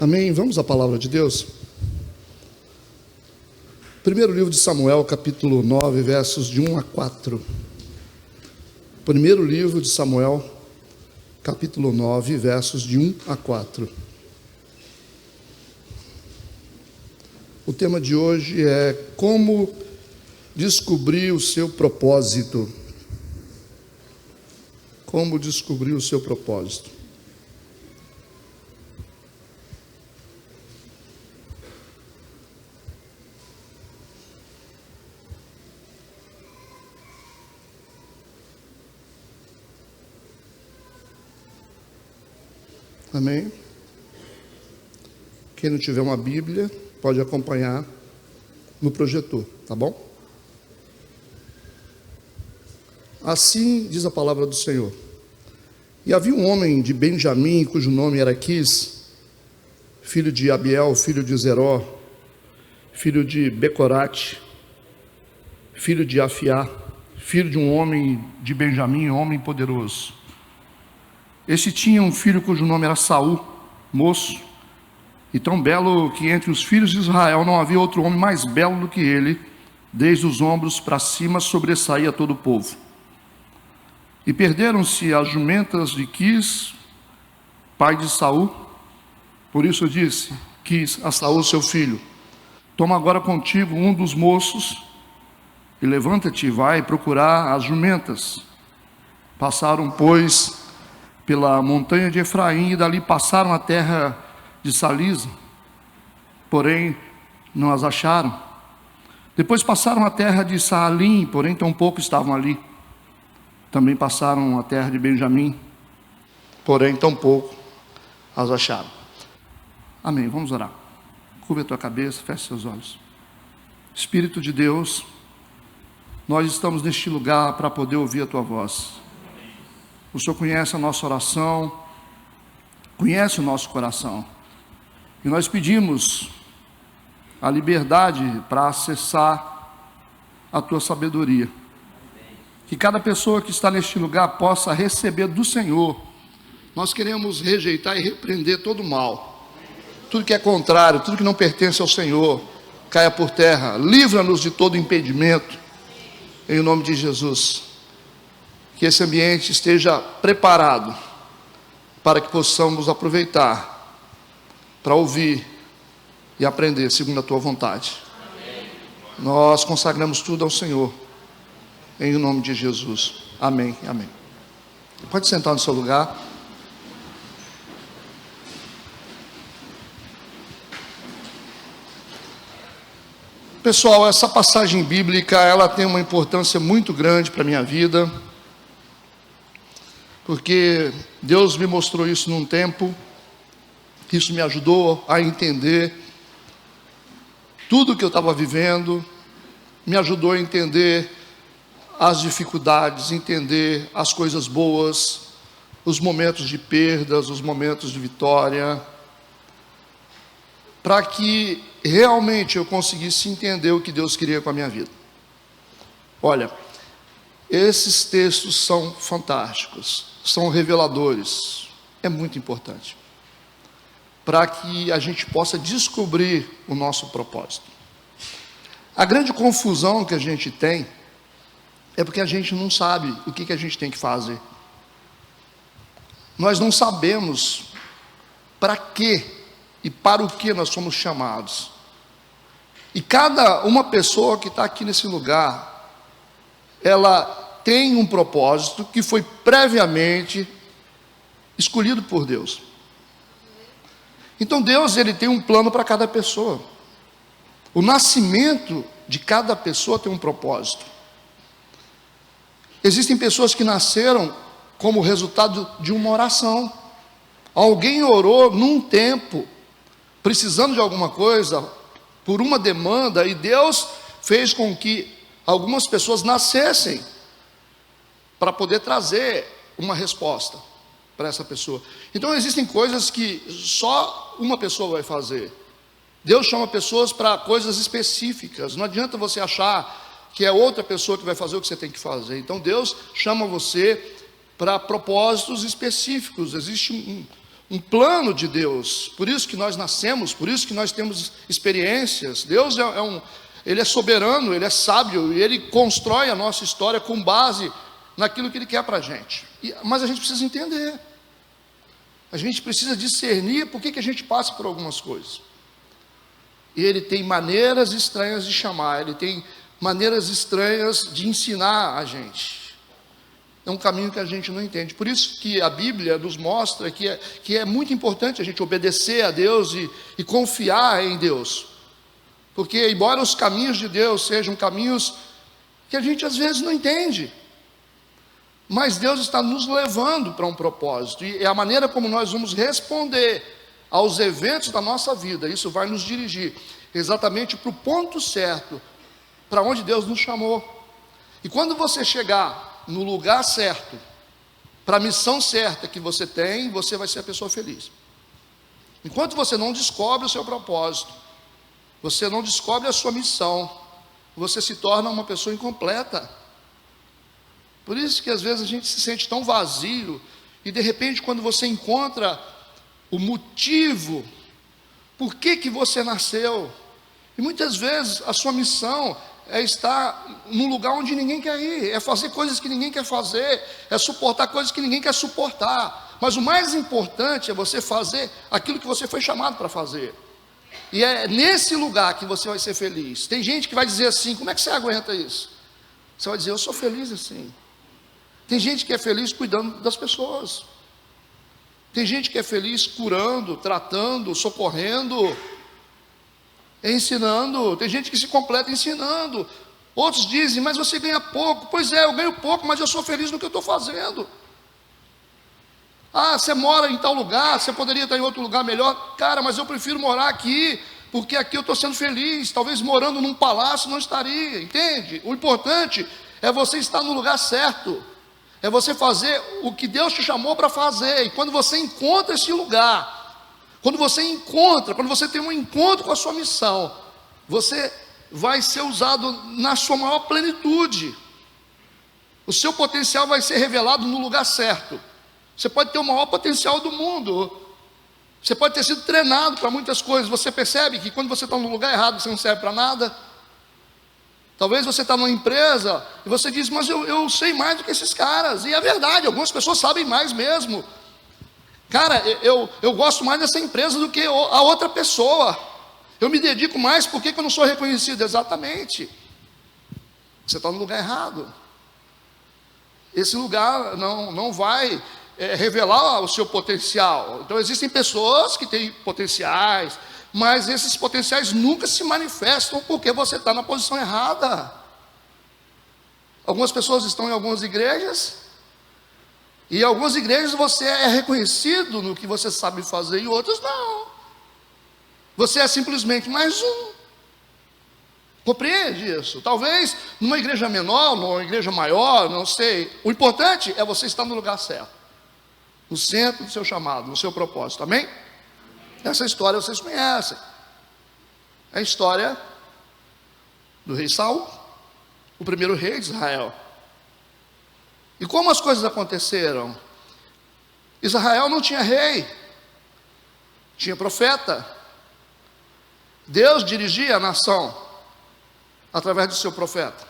Amém? Vamos à palavra de Deus? Primeiro livro de Samuel, capítulo 9, versos de 1 a 4. Primeiro livro de Samuel, capítulo 9, versos de 1 a 4. O tema de hoje é como descobrir o seu propósito. Como descobrir o seu propósito. Amém? Quem não tiver uma Bíblia, pode acompanhar no projetor, tá bom? Assim diz a palavra do Senhor. E havia um homem de Benjamim, cujo nome era Quis, filho de Abiel, filho de Zeró, filho de Becorate, filho de Afiá, filho de um homem de Benjamim, homem poderoso. Este tinha um filho cujo nome era Saul, moço, e tão belo que entre os filhos de Israel não havia outro homem mais belo do que ele, desde os ombros para cima sobressaía todo o povo. E perderam-se as jumentas de Quis, pai de Saul. Por isso disse Quis a Saul seu filho: toma agora contigo um dos moços e levanta-te e vai procurar as jumentas. Passaram, pois, pela montanha de Efraim, e dali passaram a terra de Salisa, porém não as acharam. Depois passaram a terra de Saalim, porém tampouco estavam ali. Também passaram a terra de Benjamim, porém tampouco as acharam. Amém, vamos orar. Curva a tua cabeça, feche seus olhos. Espírito de Deus, nós estamos neste lugar para poder ouvir a tua voz. O Senhor conhece a nossa oração, conhece o nosso coração. E nós pedimos a liberdade para acessar a tua sabedoria. Que cada pessoa que está neste lugar possa receber do Senhor. Nós queremos rejeitar e repreender todo o mal. Tudo que é contrário, tudo que não pertence ao Senhor, caia por terra. Livra-nos de todo impedimento, em nome de Jesus. Que esse ambiente esteja preparado para que possamos aproveitar para ouvir e aprender segundo a tua vontade. Amém. Nós consagramos tudo ao Senhor, em nome de Jesus. Amém, amém. Pode sentar no seu lugar. Pessoal, essa passagem bíblica, ela tem uma importância muito grande para a minha vida, porque Deus me mostrou isso num tempo, isso me ajudou a entender tudo que eu estava vivendo, me ajudou a entender as dificuldades, entender as coisas boas, os momentos de perdas, os momentos de vitória, para que realmente eu conseguisse entender o que Deus queria com a minha vida. Olha, esses textos são fantásticos, são reveladores, é muito importante, para que a gente possa descobrir o nosso propósito. A grande confusão que a gente tem é porque a gente não sabe o que a gente tem que fazer. Nós não sabemos para quê e para o que nós somos chamados. E cada uma pessoa que está aqui nesse lugar, ela tem um propósito que foi previamente escolhido por Deus. Então Deus, ele tem um plano para cada pessoa. O nascimento de cada pessoa tem um propósito. Existem pessoas que nasceram como resultado de uma oração. Alguém orou num tempo, precisando de alguma coisa, por uma demanda, e Deus fez com que algumas pessoas nascessem para poder trazer uma resposta para essa pessoa. Então existem coisas que só uma pessoa vai fazer. Deus chama pessoas para coisas específicas. Não adianta você achar que é outra pessoa que vai fazer o que você tem que fazer. Então Deus chama você para propósitos específicos. Existe um plano de Deus. Por isso que nós nascemos, por isso que nós temos experiências. Deus Ele é soberano, Ele é sábio, e Ele constrói a nossa história com base naquilo que Ele quer para a gente. Mas a gente precisa entender, a gente precisa discernir por que a gente passa por algumas coisas. E Ele tem maneiras estranhas de chamar, Ele tem maneiras estranhas de ensinar a gente. É um caminho que a gente não entende. Por isso que a Bíblia nos mostra que é muito importante a gente obedecer a Deus e confiar em Deus. Porque embora os caminhos de Deus sejam caminhos que a gente às vezes não entende, mas Deus está nos levando para um propósito. E a maneira como nós vamos responder aos eventos da nossa vida, isso vai nos dirigir exatamente para o ponto certo, para onde Deus nos chamou. E quando você chegar no lugar certo, para a missão certa que você tem, você vai ser a pessoa feliz. Enquanto você não descobre o seu propósito, você não descobre a sua missão, você se torna uma pessoa incompleta. Por isso que às vezes a gente se sente tão vazio, e de repente quando você encontra o motivo, por que você nasceu, e muitas vezes a sua missão é estar num lugar onde ninguém quer ir, é fazer coisas que ninguém quer fazer, é suportar coisas que ninguém quer suportar. Mas o mais importante é você fazer aquilo que você foi chamado para fazer. E é nesse lugar que você vai ser feliz. Tem gente que vai dizer assim: como é que você aguenta isso? Você vai dizer: eu sou feliz assim. Tem gente que é feliz cuidando das pessoas. Tem gente que é feliz curando, tratando, socorrendo, ensinando. Tem gente que se completa ensinando. Outros dizem: mas você ganha pouco. Pois é, eu ganho pouco, mas eu sou feliz no que eu estou fazendo. Ah, você mora em tal lugar, você poderia estar em outro lugar melhor. Cara, mas eu prefiro morar aqui, porque aqui eu estou sendo feliz. Talvez morando num palácio não estaria, entende? O importante é você estar no lugar certo, é você fazer o que Deus te chamou para fazer. E quando você encontra esse lugar, quando você tem um encontro com a sua missão, você vai ser usado na sua maior plenitude. O seu potencial vai ser revelado no lugar certo. Você pode ter o maior potencial do mundo, você pode ter sido treinado para muitas coisas. Você percebe que quando você está no lugar errado, você não serve para nada. Talvez você está numa empresa e você diz: mas eu sei mais do que esses caras. E é verdade, algumas pessoas sabem mais mesmo. Cara, eu gosto mais dessa empresa do que a outra pessoa. Eu me dedico mais, por que eu não sou reconhecido? Exatamente. Você está no lugar errado. Esse lugar não vai revelar o seu potencial. Então existem pessoas que têm potenciais, mas esses potenciais nunca se manifestam porque você está na posição errada. Algumas pessoas estão em algumas igrejas, e em algumas igrejas você é reconhecido no que você sabe fazer, e outras não. Você é simplesmente mais um. Compreende isso? Talvez numa igreja menor, numa igreja maior, não sei. O importante é você estar no lugar certo, no centro do seu chamado, no seu propósito, amém? Essa história vocês conhecem. É a história do rei Saul, o primeiro rei de Israel. E como as coisas aconteceram? Israel não tinha rei, tinha profeta. Deus dirigia a nação através do seu profeta.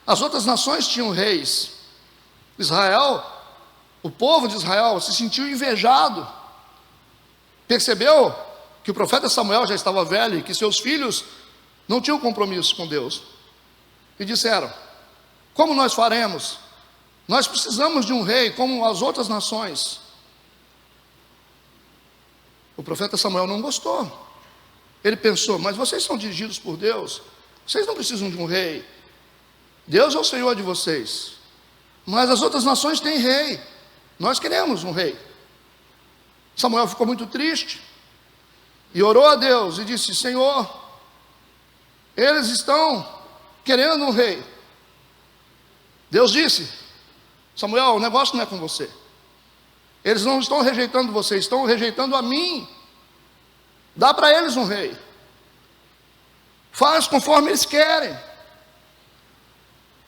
As outras nações tinham reis. Israel, o povo de Israel, se sentiu invejado. Percebeu que o profeta Samuel já estava velho e que seus filhos não tinham compromisso com Deus. E disseram: como nós faremos? Nós precisamos de um rei como as outras nações. O profeta Samuel não gostou. Ele pensou: mas vocês são dirigidos por Deus, vocês não precisam de um rei. Deus é o Senhor de vocês. Mas as outras nações têm rei. Nós queremos um rei. Samuel ficou muito triste e orou a Deus e disse: Senhor, eles estão querendo um rei. Deus disse: Samuel, o negócio não é com você. Eles não estão rejeitando você, estão rejeitando a mim. Dá para eles um rei. Faz conforme eles querem.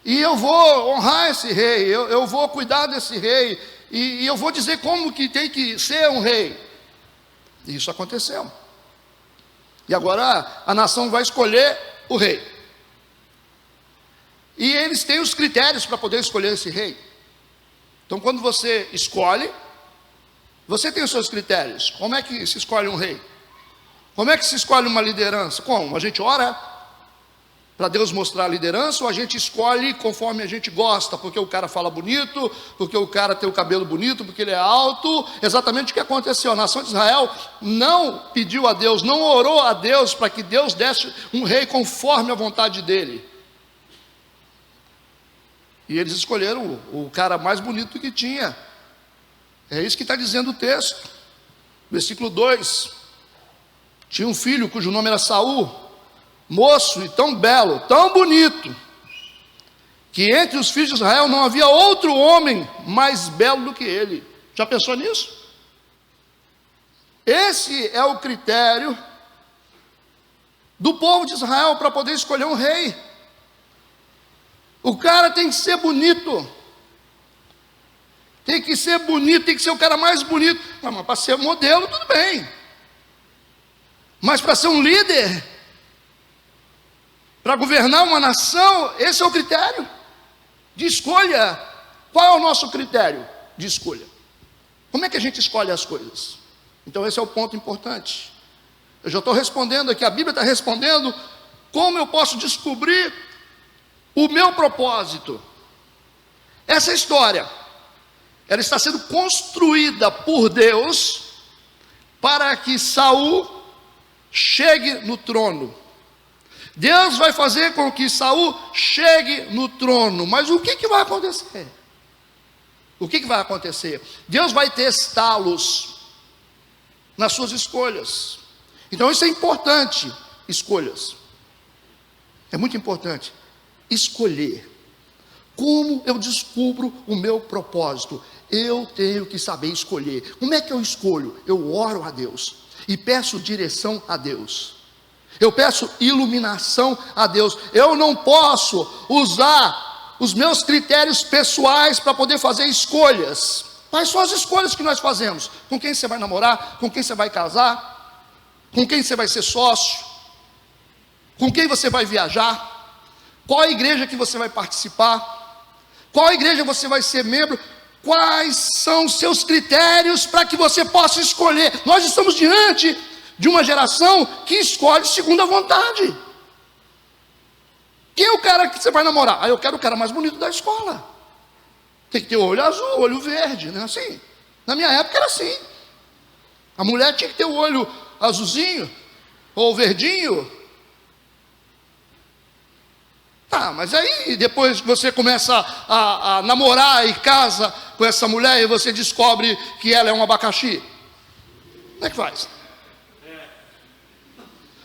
E eu vou honrar esse rei, eu vou cuidar desse rei. e eu vou dizer como que tem que ser um rei. E isso aconteceu. E agora a nação vai escolher o rei. E eles têm os critérios para poder escolher esse rei. Então, quando você escolhe, você tem os seus critérios. Como é que se escolhe um rei? Como é que se escolhe uma liderança? Como? A gente ora para Deus mostrar a liderança, ou a gente escolhe conforme a gente gosta, porque o cara fala bonito, porque o cara tem o cabelo bonito, porque ele é alto? Exatamente o que aconteceu. A nação de Israel não pediu a Deus, não orou a Deus para que Deus desse um rei conforme a vontade dele. E eles escolheram o cara mais bonito que tinha. É isso que está dizendo o texto. Versículo 2. Tinha um filho cujo nome era Saul, moço e tão belo, tão bonito, que entre os filhos de Israel não havia outro homem mais belo do que ele. Já pensou nisso? Esse é o critério do povo de Israel para poder escolher um rei. O cara tem que ser bonito. Tem que ser bonito, tem que ser o cara mais bonito. Mas para ser modelo, tudo bem. Mas para ser um líder, para governar uma nação, esse é o critério de escolha. Qual é o nosso critério de escolha? Como é que a gente escolhe as coisas? Então esse é o ponto importante. Eu já estou respondendo aqui, a Bíblia está respondendo como eu posso descobrir o meu propósito. Essa história, ela está sendo construída por Deus para que Saul chegue no trono. Deus vai fazer com que Saul chegue no trono. Mas o que vai acontecer? O que vai acontecer? Deus vai testá-los nas suas escolhas. Então isso é importante, escolhas. É muito importante escolher. Como eu descubro o meu propósito? Eu tenho que saber escolher. Como é que eu escolho? Eu oro a Deus e peço direção a Deus. Eu peço iluminação a Deus. Eu não posso usar os meus critérios pessoais para poder fazer escolhas. Quais são as escolhas que nós fazemos? Com quem você vai namorar? Com quem você vai casar? Com quem você vai ser sócio? Com quem você vai viajar? Qual a igreja que você vai participar? Qual igreja você vai ser membro? Quais são os seus critérios para que você possa escolher? Nós estamos diante de uma geração que escolhe segundo a vontade. Quem é o cara que você vai namorar? Eu quero o cara mais bonito da escola. Tem que ter olho azul, olho verde, não é assim? Na minha época era assim. A mulher tinha que ter o olho azulzinho ou verdinho. Tá, mas aí depois você começa a namorar e casa com essa mulher e você descobre que ela é um abacaxi. Como é que faz?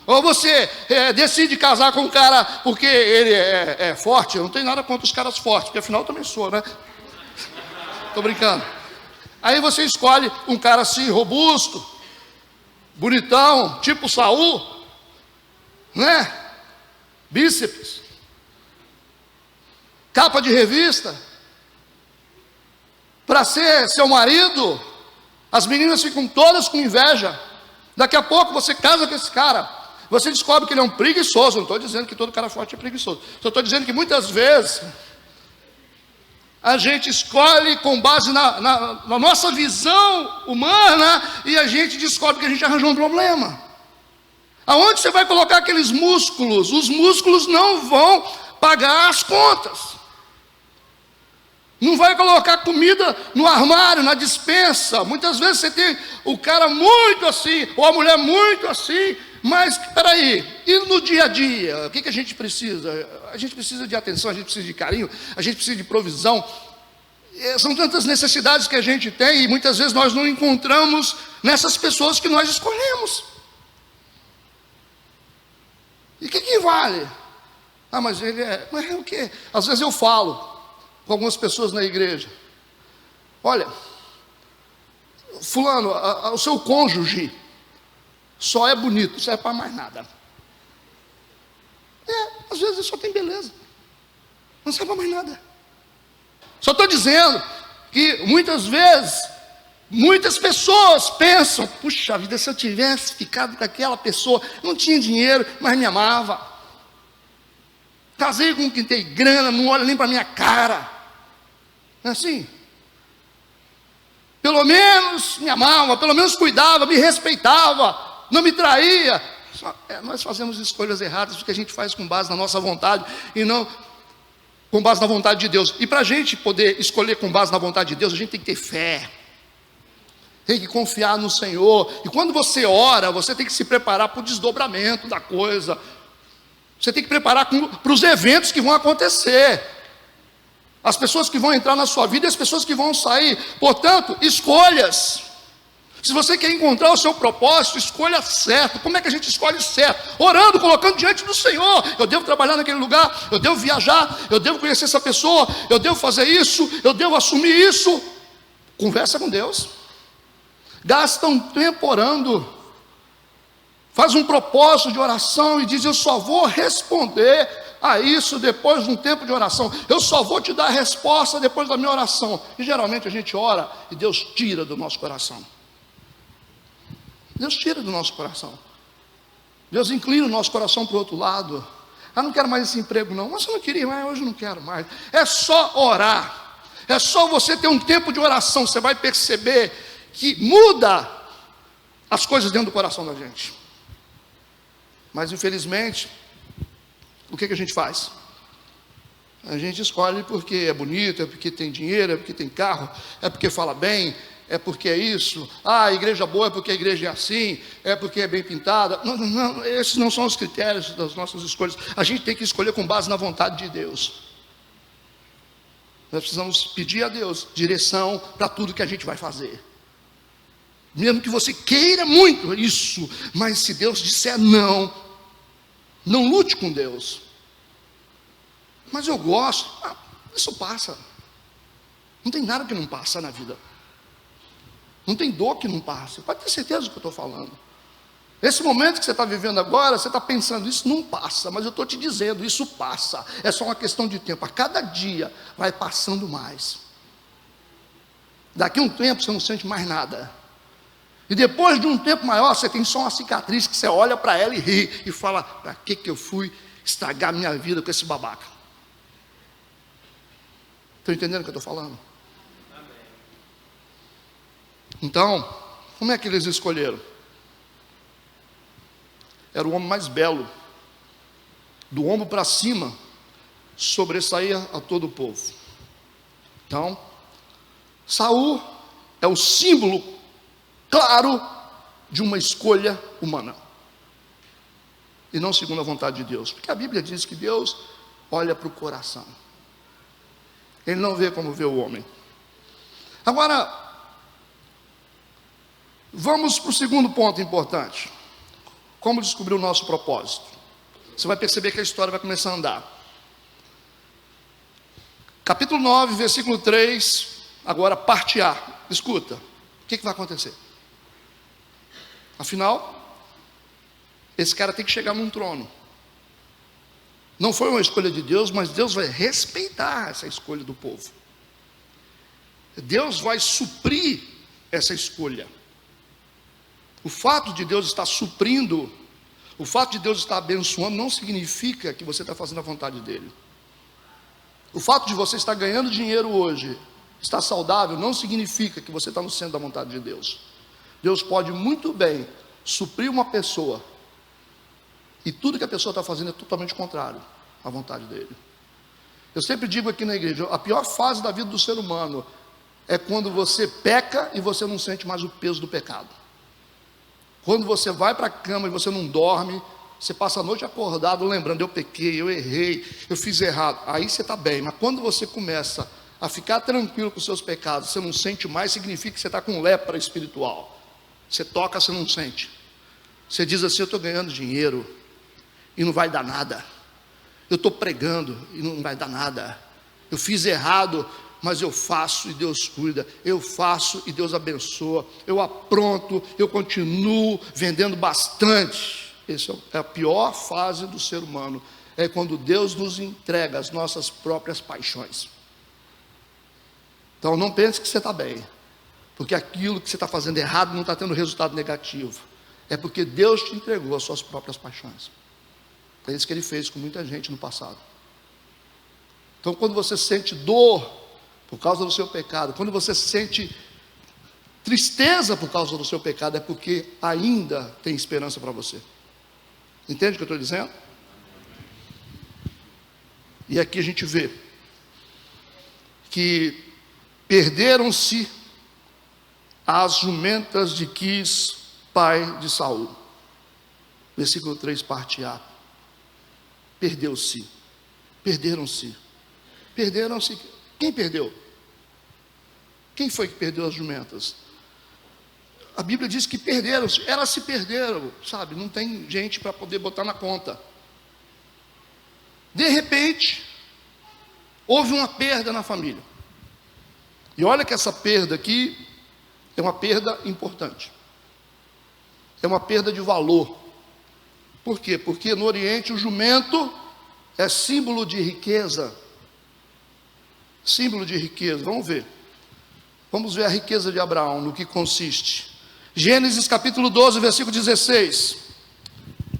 Ou você decide casar com um cara porque ele é forte. Eu não tenho nada contra os caras fortes, porque afinal eu também sou, né? Tô brincando. Aí você escolhe um cara assim, robusto, bonitão, tipo Saul, né? Bíceps, capa de revista, para ser seu marido. As meninas ficam todas com inveja. Daqui a pouco você casa com esse cara, você descobre que ele é um preguiçoso. Não estou dizendo que todo cara forte é preguiçoso, só estou dizendo que muitas vezes a gente escolhe com base na nossa visão humana, e a gente descobre que a gente arranjou um problema. Aonde você vai colocar aqueles músculos? Os músculos não vão pagar as contas. Não vai colocar comida no armário, na despensa. Muitas vezes você tem o cara muito assim, ou a mulher muito assim. Mas, espera aí, e no dia a dia? O que a gente precisa? A gente precisa de atenção, a gente precisa de carinho, a gente precisa de provisão. São tantas necessidades que a gente tem, e muitas vezes nós não encontramos nessas pessoas que nós escolhemos. E o que vale? Ah, mas ele é... Mas é o quê? Às vezes eu falo com algumas pessoas na igreja: olha, fulano, o seu cônjuge só é bonito, não serve para mais nada. Às vezes ele só tem beleza, não serve para mais nada. Só estou dizendo que muitas vezes, muitas pessoas pensam: puxa vida, se eu tivesse ficado com aquela pessoa, não tinha dinheiro, mas me amava. Casei com quem tem grana, não olha nem para a minha cara. Não é assim? Pelo menos me amava, pelo menos cuidava, me respeitava, não me traía. Nós fazemos escolhas erradas porque a gente faz com base na nossa vontade e não com base na vontade de Deus. E para a gente poder escolher com base na vontade de Deus, a gente tem que ter fé, tem que confiar no Senhor. E quando você ora, você tem que se preparar para o desdobramento da coisa. Você tem que preparar para os eventos que vão acontecer, as pessoas que vão entrar na sua vida e as pessoas que vão sair. Portanto, escolhas. Se você quer encontrar o seu propósito, escolha certo. Como é que a gente escolhe certo? Orando, colocando diante do Senhor. Eu devo trabalhar naquele lugar, eu devo viajar, eu devo conhecer essa pessoa, eu devo fazer isso, eu devo assumir isso. Conversa com Deus. Gasta um tempo orando. Faz um propósito de oração e diz: eu só vou responder a isso depois de um tempo de oração. Eu só vou te dar a resposta depois da minha oração. E geralmente a gente ora e Deus tira do nosso coração. Deus tira do nosso coração. Deus inclina o nosso coração para o outro lado. Não quero mais esse emprego não. Mas eu não queria, mas hoje não quero mais. É só orar. É só você ter um tempo de oração. Você vai perceber que muda as coisas dentro do coração da gente. Mas infelizmente, o que a gente faz? A gente escolhe porque é bonito, é porque tem dinheiro, é porque tem carro, é porque fala bem, é porque é isso. A igreja boa é porque a igreja é assim, é porque é bem pintada. Não, esses não são os critérios das nossas escolhas. A gente tem que escolher com base na vontade de Deus. Nós precisamos pedir a Deus direção para tudo que a gente vai fazer. Mesmo que você queira muito isso, mas se Deus disser não, não lute com Deus. Mas eu gosto, isso passa. Não tem nada que não passa na vida. Não tem dor que não passa. Pode ter certeza do que eu estou falando. Esse momento que você está vivendo agora, você está pensando: isso não passa, mas eu estou te dizendo, isso passa. É só uma questão de tempo. A cada dia vai passando mais. Daqui a um tempo você não sente mais nada. E depois de um tempo maior, você tem só uma cicatriz que você olha para ela e ri e fala: para que eu fui estragar minha vida com esse babaca? Estão entendendo o que eu estou falando? Amém. Então, como é que eles escolheram? Era o homem mais belo, do ombro para cima, sobressaía a todo o povo. Então, Saul é o símbolo claro de uma escolha humana, e não segundo a vontade de Deus, porque a Bíblia diz que Deus olha para o coração, Ele não vê como vê o homem. Agora, vamos para o segundo ponto importante: como descobrir o nosso propósito. Você vai perceber que a história vai começar a andar. Capítulo 9, versículo 3, agora parte A. Escuta, o que vai acontecer? Afinal, esse cara tem que chegar num trono. Não foi uma escolha de Deus, mas Deus vai respeitar essa escolha do povo. Deus vai suprir essa escolha. O fato de Deus estar suprindo, o fato de Deus estar abençoando, não significa que você está fazendo a vontade dele. O fato de você estar ganhando dinheiro hoje, estar saudável, não significa que você está no centro da vontade de Deus. Deus pode muito bem suprir uma pessoa, e tudo que a pessoa está fazendo é totalmente contrário à vontade dele. Eu sempre digo aqui na igreja: a pior fase da vida do ser humano é quando você peca e você não sente mais o peso do pecado. Quando você vai para a cama e você não dorme, você passa a noite acordado lembrando: eu pequei, eu errei, eu fiz errado. Aí você está bem, mas quando você começa a ficar tranquilo com os seus pecados, você não sente mais, significa que você está com lepra espiritual. Você toca, você não sente. Você diz assim: eu estou ganhando dinheiro e não vai dar nada. Eu estou pregando e não vai dar nada. Eu fiz errado, mas eu faço e Deus cuida. Eu faço e Deus abençoa. Eu apronto, eu continuo vendendo bastante. Essa é a pior fase do ser humano. É quando Deus nos entrega as nossas próprias paixões. Então não pense que você está bem, porque aquilo que você está fazendo errado não está tendo resultado negativo. É porque Deus te entregou as suas próprias paixões. É isso que Ele fez com muita gente no passado. Então quando você sente dor por causa do seu pecado, quando você sente tristeza por causa do seu pecado, é porque ainda tem esperança para você. Entende o que eu estou dizendo? E aqui a gente vê que perderam-se as jumentas de Quis, pai de Saul. Versículo 3, parte A. Perdeu-se. Perderam-se. Perderam-se. Quem perdeu? Quem foi que perdeu as jumentas? A Bíblia diz que perderam-se. Elas se perderam, sabe? Não tem gente para poder botar na conta. De repente, houve uma perda na família. E olha que essa perda aqui é uma perda importante. É uma perda de valor. Por quê? Porque no Oriente o jumento é símbolo de riqueza. Símbolo de riqueza. Vamos ver. Vamos ver a riqueza de Abraão, no que consiste. Gênesis capítulo 12, versículo 16.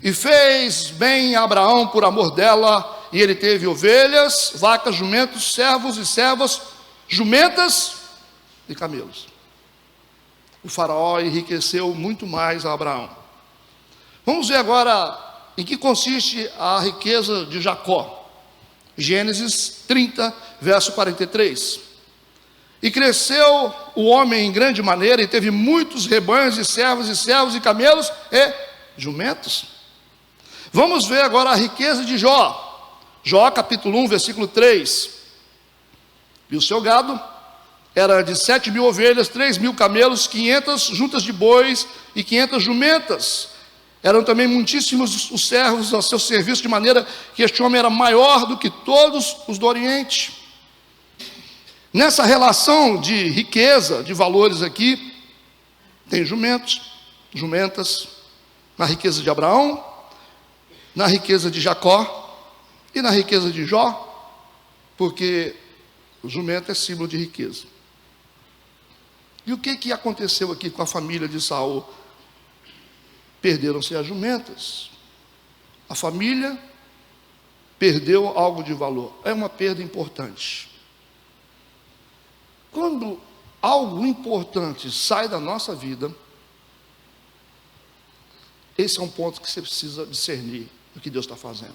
E fez bem a Abraão por amor dela, e ele teve ovelhas, vacas, jumentos, servos e servas, jumentas e camelos. O faraó enriqueceu muito mais a Abraão. Vamos ver agora em que consiste a riqueza de Jacó. Gênesis 30, verso 43. E cresceu o homem em grande maneira, e teve muitos rebanhos e servos e camelos e jumentos. Vamos ver agora a riqueza de Jó. Jó capítulo 1, versículo 3. E o seu gado era de 7.000 ovelhas, 3.000 camelos, 500 juntas de bois e 500 jumentas. Eram também muitíssimos os servos ao seu serviço, de maneira que este homem era maior do que todos os do Oriente. Nessa relação de riqueza, de valores aqui, tem jumentos, jumentas, na riqueza de Abraão, na riqueza de Jacó e na riqueza de Jó, porque o jumento é símbolo de riqueza. E o que aconteceu aqui com a família de Saul? Perderam-se as jumentas. A família perdeu algo de valor. É uma perda importante. Quando algo importante sai da nossa vida, esse é um ponto que você precisa discernir o que Deus está fazendo.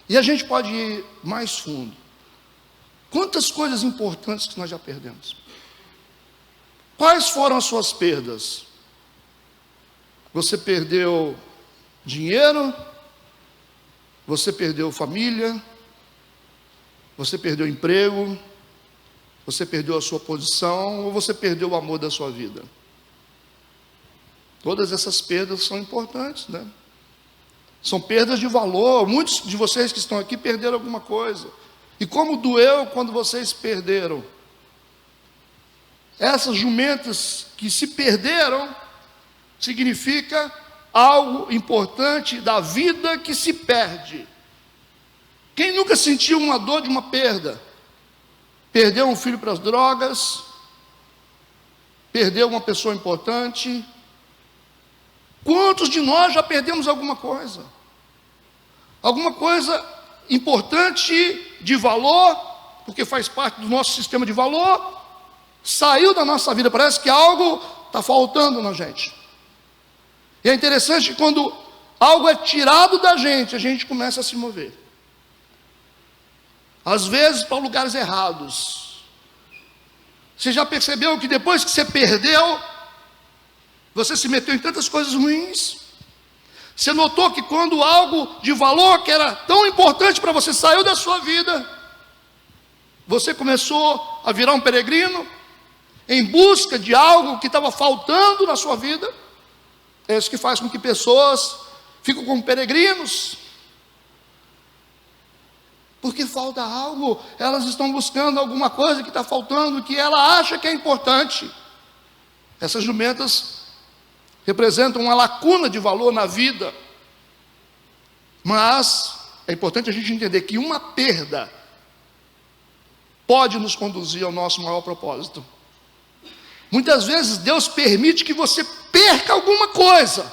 E a gente pode ir mais fundo. Quantas coisas importantes que nós já perdemos? Quais foram as suas perdas? Você perdeu dinheiro? Você perdeu família? Você perdeu emprego? Você perdeu a sua posição? Ou você perdeu o amor da sua vida? Todas essas perdas são importantes, né? São perdas de valor. Muitos de vocês que estão aqui perderam alguma coisa. E como doeu quando vocês perderam? Essas jumentas que se perderam, significa algo importante da vida que se perde. Quem nunca sentiu uma dor de uma perda? Perdeu um filho para as drogas, perdeu uma pessoa importante. Quantos de nós já perdemos alguma coisa? Alguma coisa importante de valor, porque faz parte do nosso sistema de valor, saiu da nossa vida. Parece que algo está faltando na gente. E é interessante que quando algo é tirado da gente, a gente começa a se mover. Às vezes para lugares errados. Você já percebeu que depois que você perdeu, você se meteu em tantas coisas ruins? Você notou que quando algo de valor que era tão importante para você saiu da sua vida, você começou a virar um peregrino em busca de algo que estava faltando na sua vida? É isso que faz com que pessoas fiquem como peregrinos. Porque falta algo, elas estão buscando alguma coisa que está faltando, que ela acha que é importante. Essas jumentas representam uma lacuna de valor na vida. Mas é importante a gente entender que uma perda pode nos conduzir ao nosso maior propósito. Muitas vezes Deus permite que você perca alguma coisa,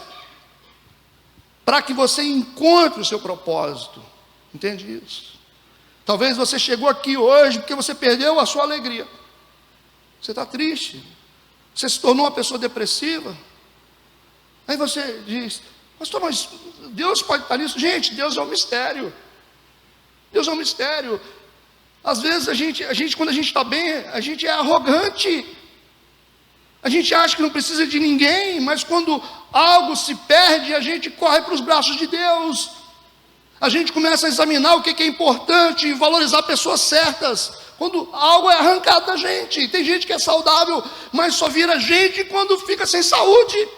para que você encontre o seu propósito. Entende isso? Talvez você chegou aqui hoje porque você perdeu a sua alegria. Você está triste. Você se tornou uma pessoa depressiva. Aí você diz: pastor, mas Deus pode estar nisso? Gente, Deus é um mistério. Deus é um mistério. Às vezes a gente quando a gente está bem, a gente é arrogante. A gente acha que não precisa de ninguém, mas quando algo se perde, a gente corre para os braços de Deus. A gente começa a examinar o que é importante, valorizar pessoas certas, quando algo é arrancado da gente. Tem gente que é saudável, mas só vira gente quando fica sem saúde.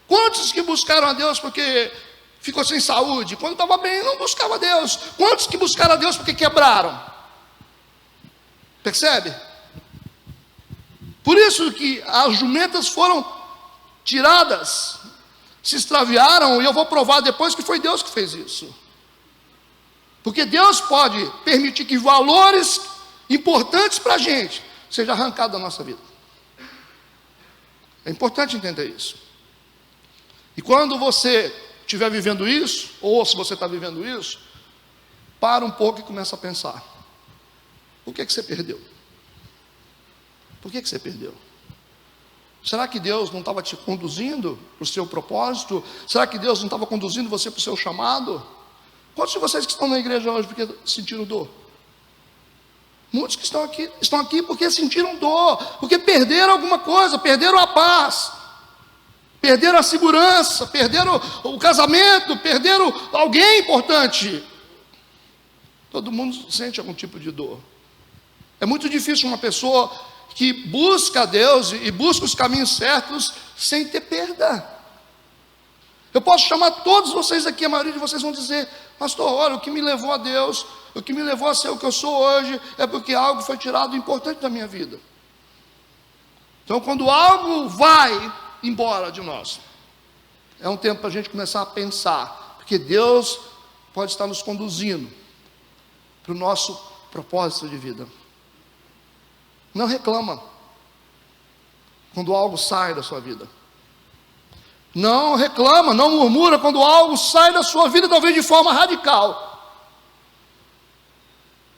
Quantos que buscaram a Deus porque ficou sem saúde? Quando estava bem, não buscava a Deus. Quantos que buscaram a Deus porque quebraram? Percebe? Por isso que as jumentas foram tiradas, se extraviaram, e eu vou provar depois que foi Deus que fez isso. Porque Deus pode permitir que valores importantes para a gente sejam arrancados da nossa vida. É importante entender isso. E quando você estiver vivendo isso, ou se você está vivendo isso, para um pouco e começa a pensar: por que você perdeu? Por que você perdeu? Será que Deus não estava te conduzindo para o seu propósito? Será que Deus não estava conduzindo você para o seu chamado? Quantos de vocês que estão na igreja hoje porque sentiram dor? Muitos que estão aqui porque sentiram dor, porque perderam alguma coisa, perderam a paz, perderam a segurança, perderam o casamento, perderam alguém importante. Todo mundo sente algum tipo de dor. É muito difícil uma pessoa que busca a Deus e busca os caminhos certos sem ter perda. Eu posso chamar todos vocês aqui, a maioria de vocês vão dizer: pastor, olha, o que me levou a Deus, o que me levou a ser o que eu sou hoje, é porque algo foi tirado importante da minha vida. Então, quando algo vai embora de nós, é um tempo para a gente começar a pensar, porque Deus pode estar nos conduzindo para o nosso propósito de vida. Não reclama quando algo sai da sua vida. Não reclama, não murmura quando algo sai da sua vida, talvez de forma radical.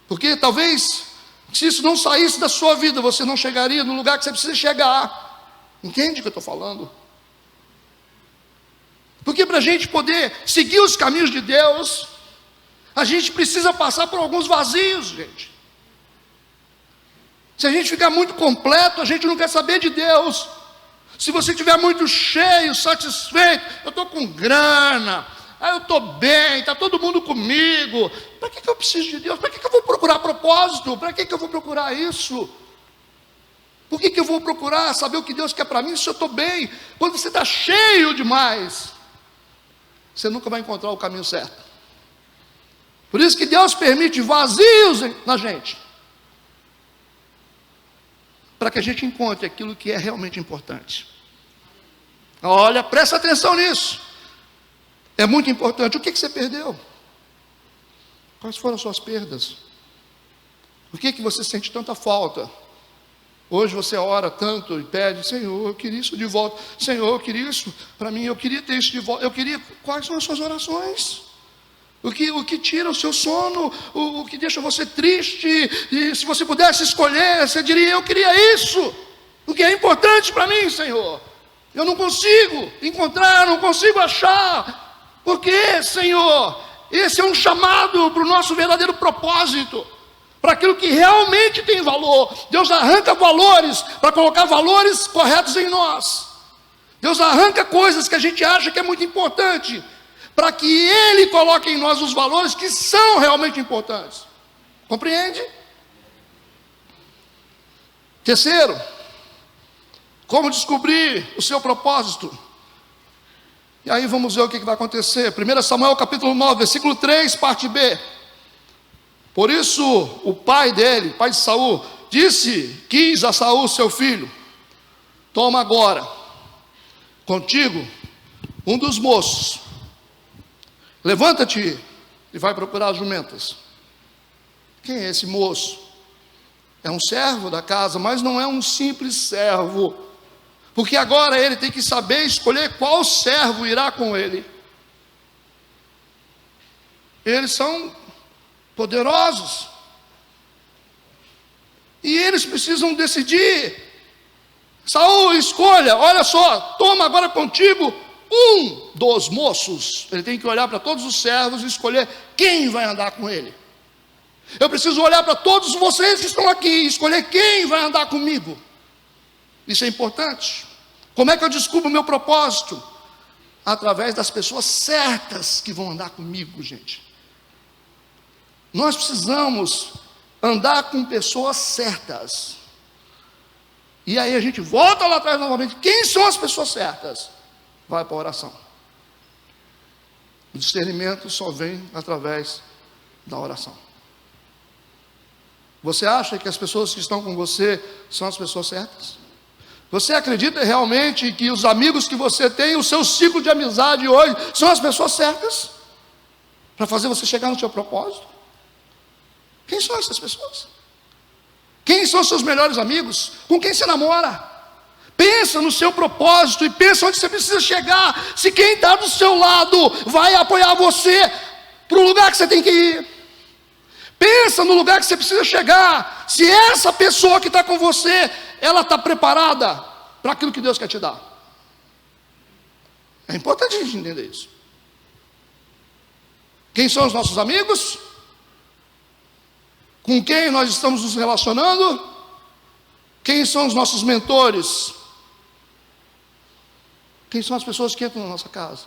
Porque talvez, se isso não saísse da sua vida, você não chegaria no lugar que você precisa chegar. Entende o que eu estou falando? Porque para a gente poder seguir os caminhos de Deus, a gente precisa passar por alguns vazios, gente. Se a gente ficar muito completo, a gente não quer saber de Deus. Se você estiver muito cheio, satisfeito, eu estou com grana, eu estou bem, está todo mundo comigo, para que eu preciso de Deus? Para que eu vou procurar propósito? Para que eu vou procurar isso? Por que eu vou procurar saber o que Deus quer para mim se eu estou bem? Quando você está cheio demais, você nunca vai encontrar o caminho certo. Por isso que Deus permite vazios na gente, para que a gente encontre aquilo que é realmente importante. Olha, presta atenção nisso. É muito importante. O que você perdeu? Quais foram as suas perdas? Por que você sente tanta falta? Hoje você ora tanto e pede: Senhor, eu queria isso de volta. Senhor, eu queria isso para mim. Eu queria ter isso de volta. Eu queria... Quais são as suas orações? O que tira o seu sono, o que deixa você triste, e se você pudesse escolher, você diria: eu queria isso, o que é importante para mim, Senhor. Eu não consigo encontrar, não consigo achar. Por quê, Senhor? Esse é um chamado para o nosso verdadeiro propósito, para aquilo que realmente tem valor. Deus arranca valores para colocar valores corretos em nós. Deus arranca coisas que a gente acha que é muito importante, para que Ele coloque em nós os valores que são realmente importantes. Compreende? Terceiro, como descobrir o seu propósito? E aí vamos ver o que vai acontecer. 1 Samuel capítulo 9, versículo 3, parte B. Por isso o pai dele, pai de Saul, quis a Saul seu filho: toma agora contigo um dos moços, levanta-te e vai procurar as jumentas. Quem é esse moço? É um servo da casa, mas não é um simples servo, porque agora ele tem que saber escolher qual servo irá com ele. Eles são poderosos, e eles precisam decidir. Saul, escolha, olha só, toma agora contigo um dos moços. Ele tem que olhar para todos os servos e escolher quem vai andar com ele. Eu preciso olhar para todos vocês que estão aqui e escolher quem vai andar comigo. Isso é importante. Como é que eu descubro o meu propósito? Através das pessoas certas que vão andar comigo, gente. Nós precisamos andar com pessoas certas. E aí a gente volta lá atrás novamente. Quem são as pessoas certas? Vai para a oração. O discernimento só vem através da oração. Você acha que as pessoas que estão com você são as pessoas certas? Você acredita realmente que os amigos que você tem, o seu ciclo de amizade hoje, são as pessoas certas para fazer você chegar no seu propósito? Quem são essas pessoas? Quem são seus melhores amigos? Com quem você namora? Pensa no seu propósito e pensa onde você precisa chegar. Se quem está do seu lado vai apoiar você para o lugar que você tem que ir. Pensa no lugar que você precisa chegar. Se essa pessoa que está com você, ela está preparada para aquilo que Deus quer te dar. É importante a gente entender isso. Quem são os nossos amigos? Com quem nós estamos nos relacionando? Quem são os nossos mentores? Quem são as pessoas que entram na nossa casa?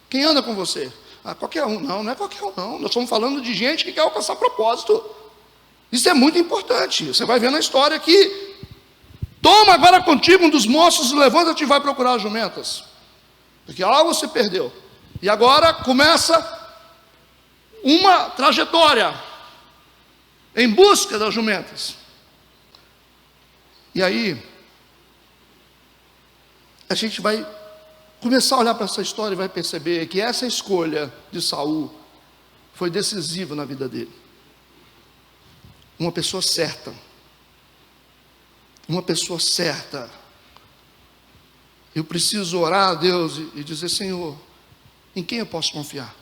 Quem anda com você? Ah, qualquer um. Não é qualquer um não. Nós estamos falando de gente que quer alcançar propósito. Isso é muito importante. Você vai ver na história aqui. Toma agora contigo um dos moços e levanta-te e vai procurar as jumentas. Porque algo se perdeu. E agora começa uma trajetória em busca das jumentas. E aí a gente vai começar a olhar para essa história e vai perceber que essa escolha de Saul foi decisiva na vida dele. Uma pessoa certa. Uma pessoa certa. Eu preciso orar a Deus e dizer: Senhor, em quem eu posso confiar?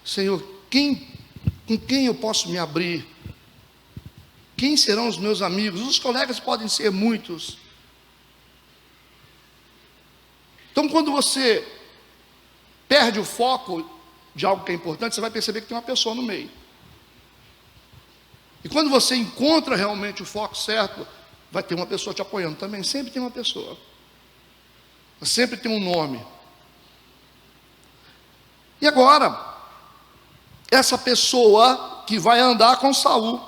Senhor, com quem eu posso me abrir? Quem serão os meus amigos? Os colegas podem ser muitos. Então, quando você perde o foco de algo que é importante, você vai perceber que tem uma pessoa no meio. E quando você encontra realmente o foco certo, vai ter uma pessoa te apoiando também. Sempre tem uma pessoa. Sempre tem um nome. E agora, essa pessoa que vai andar com Saul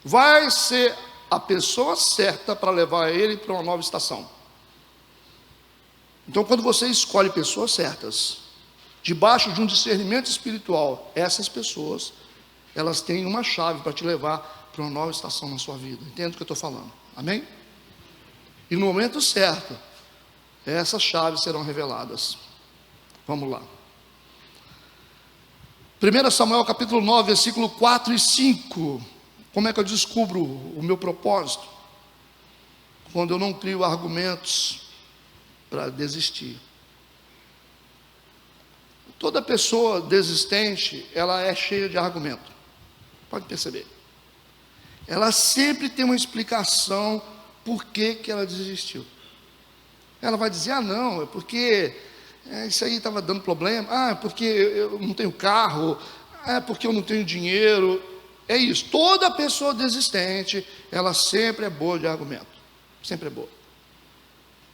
vai ser a pessoa certa para levar ele para uma nova estação. Então, quando você escolhe pessoas certas, debaixo de um discernimento espiritual, essas pessoas, elas têm uma chave para te levar para uma nova estação na sua vida. Entende o que eu estou falando? Amém? E no momento certo, essas chaves serão reveladas. Vamos lá. 1 Samuel capítulo 9, versículo 4 e 5. Como é que eu descubro o meu propósito? Quando eu não crio argumentos para desistir. Toda pessoa desistente, ela é cheia de argumento. Pode perceber. Ela sempre tem uma explicação por que ela desistiu. Ela vai dizer: ah, não, é porque isso aí estava dando problema. Ah, é porque eu não tenho carro. Ah, é porque eu não tenho dinheiro. É isso. Toda pessoa desistente, ela sempre é boa de argumento. Sempre é boa.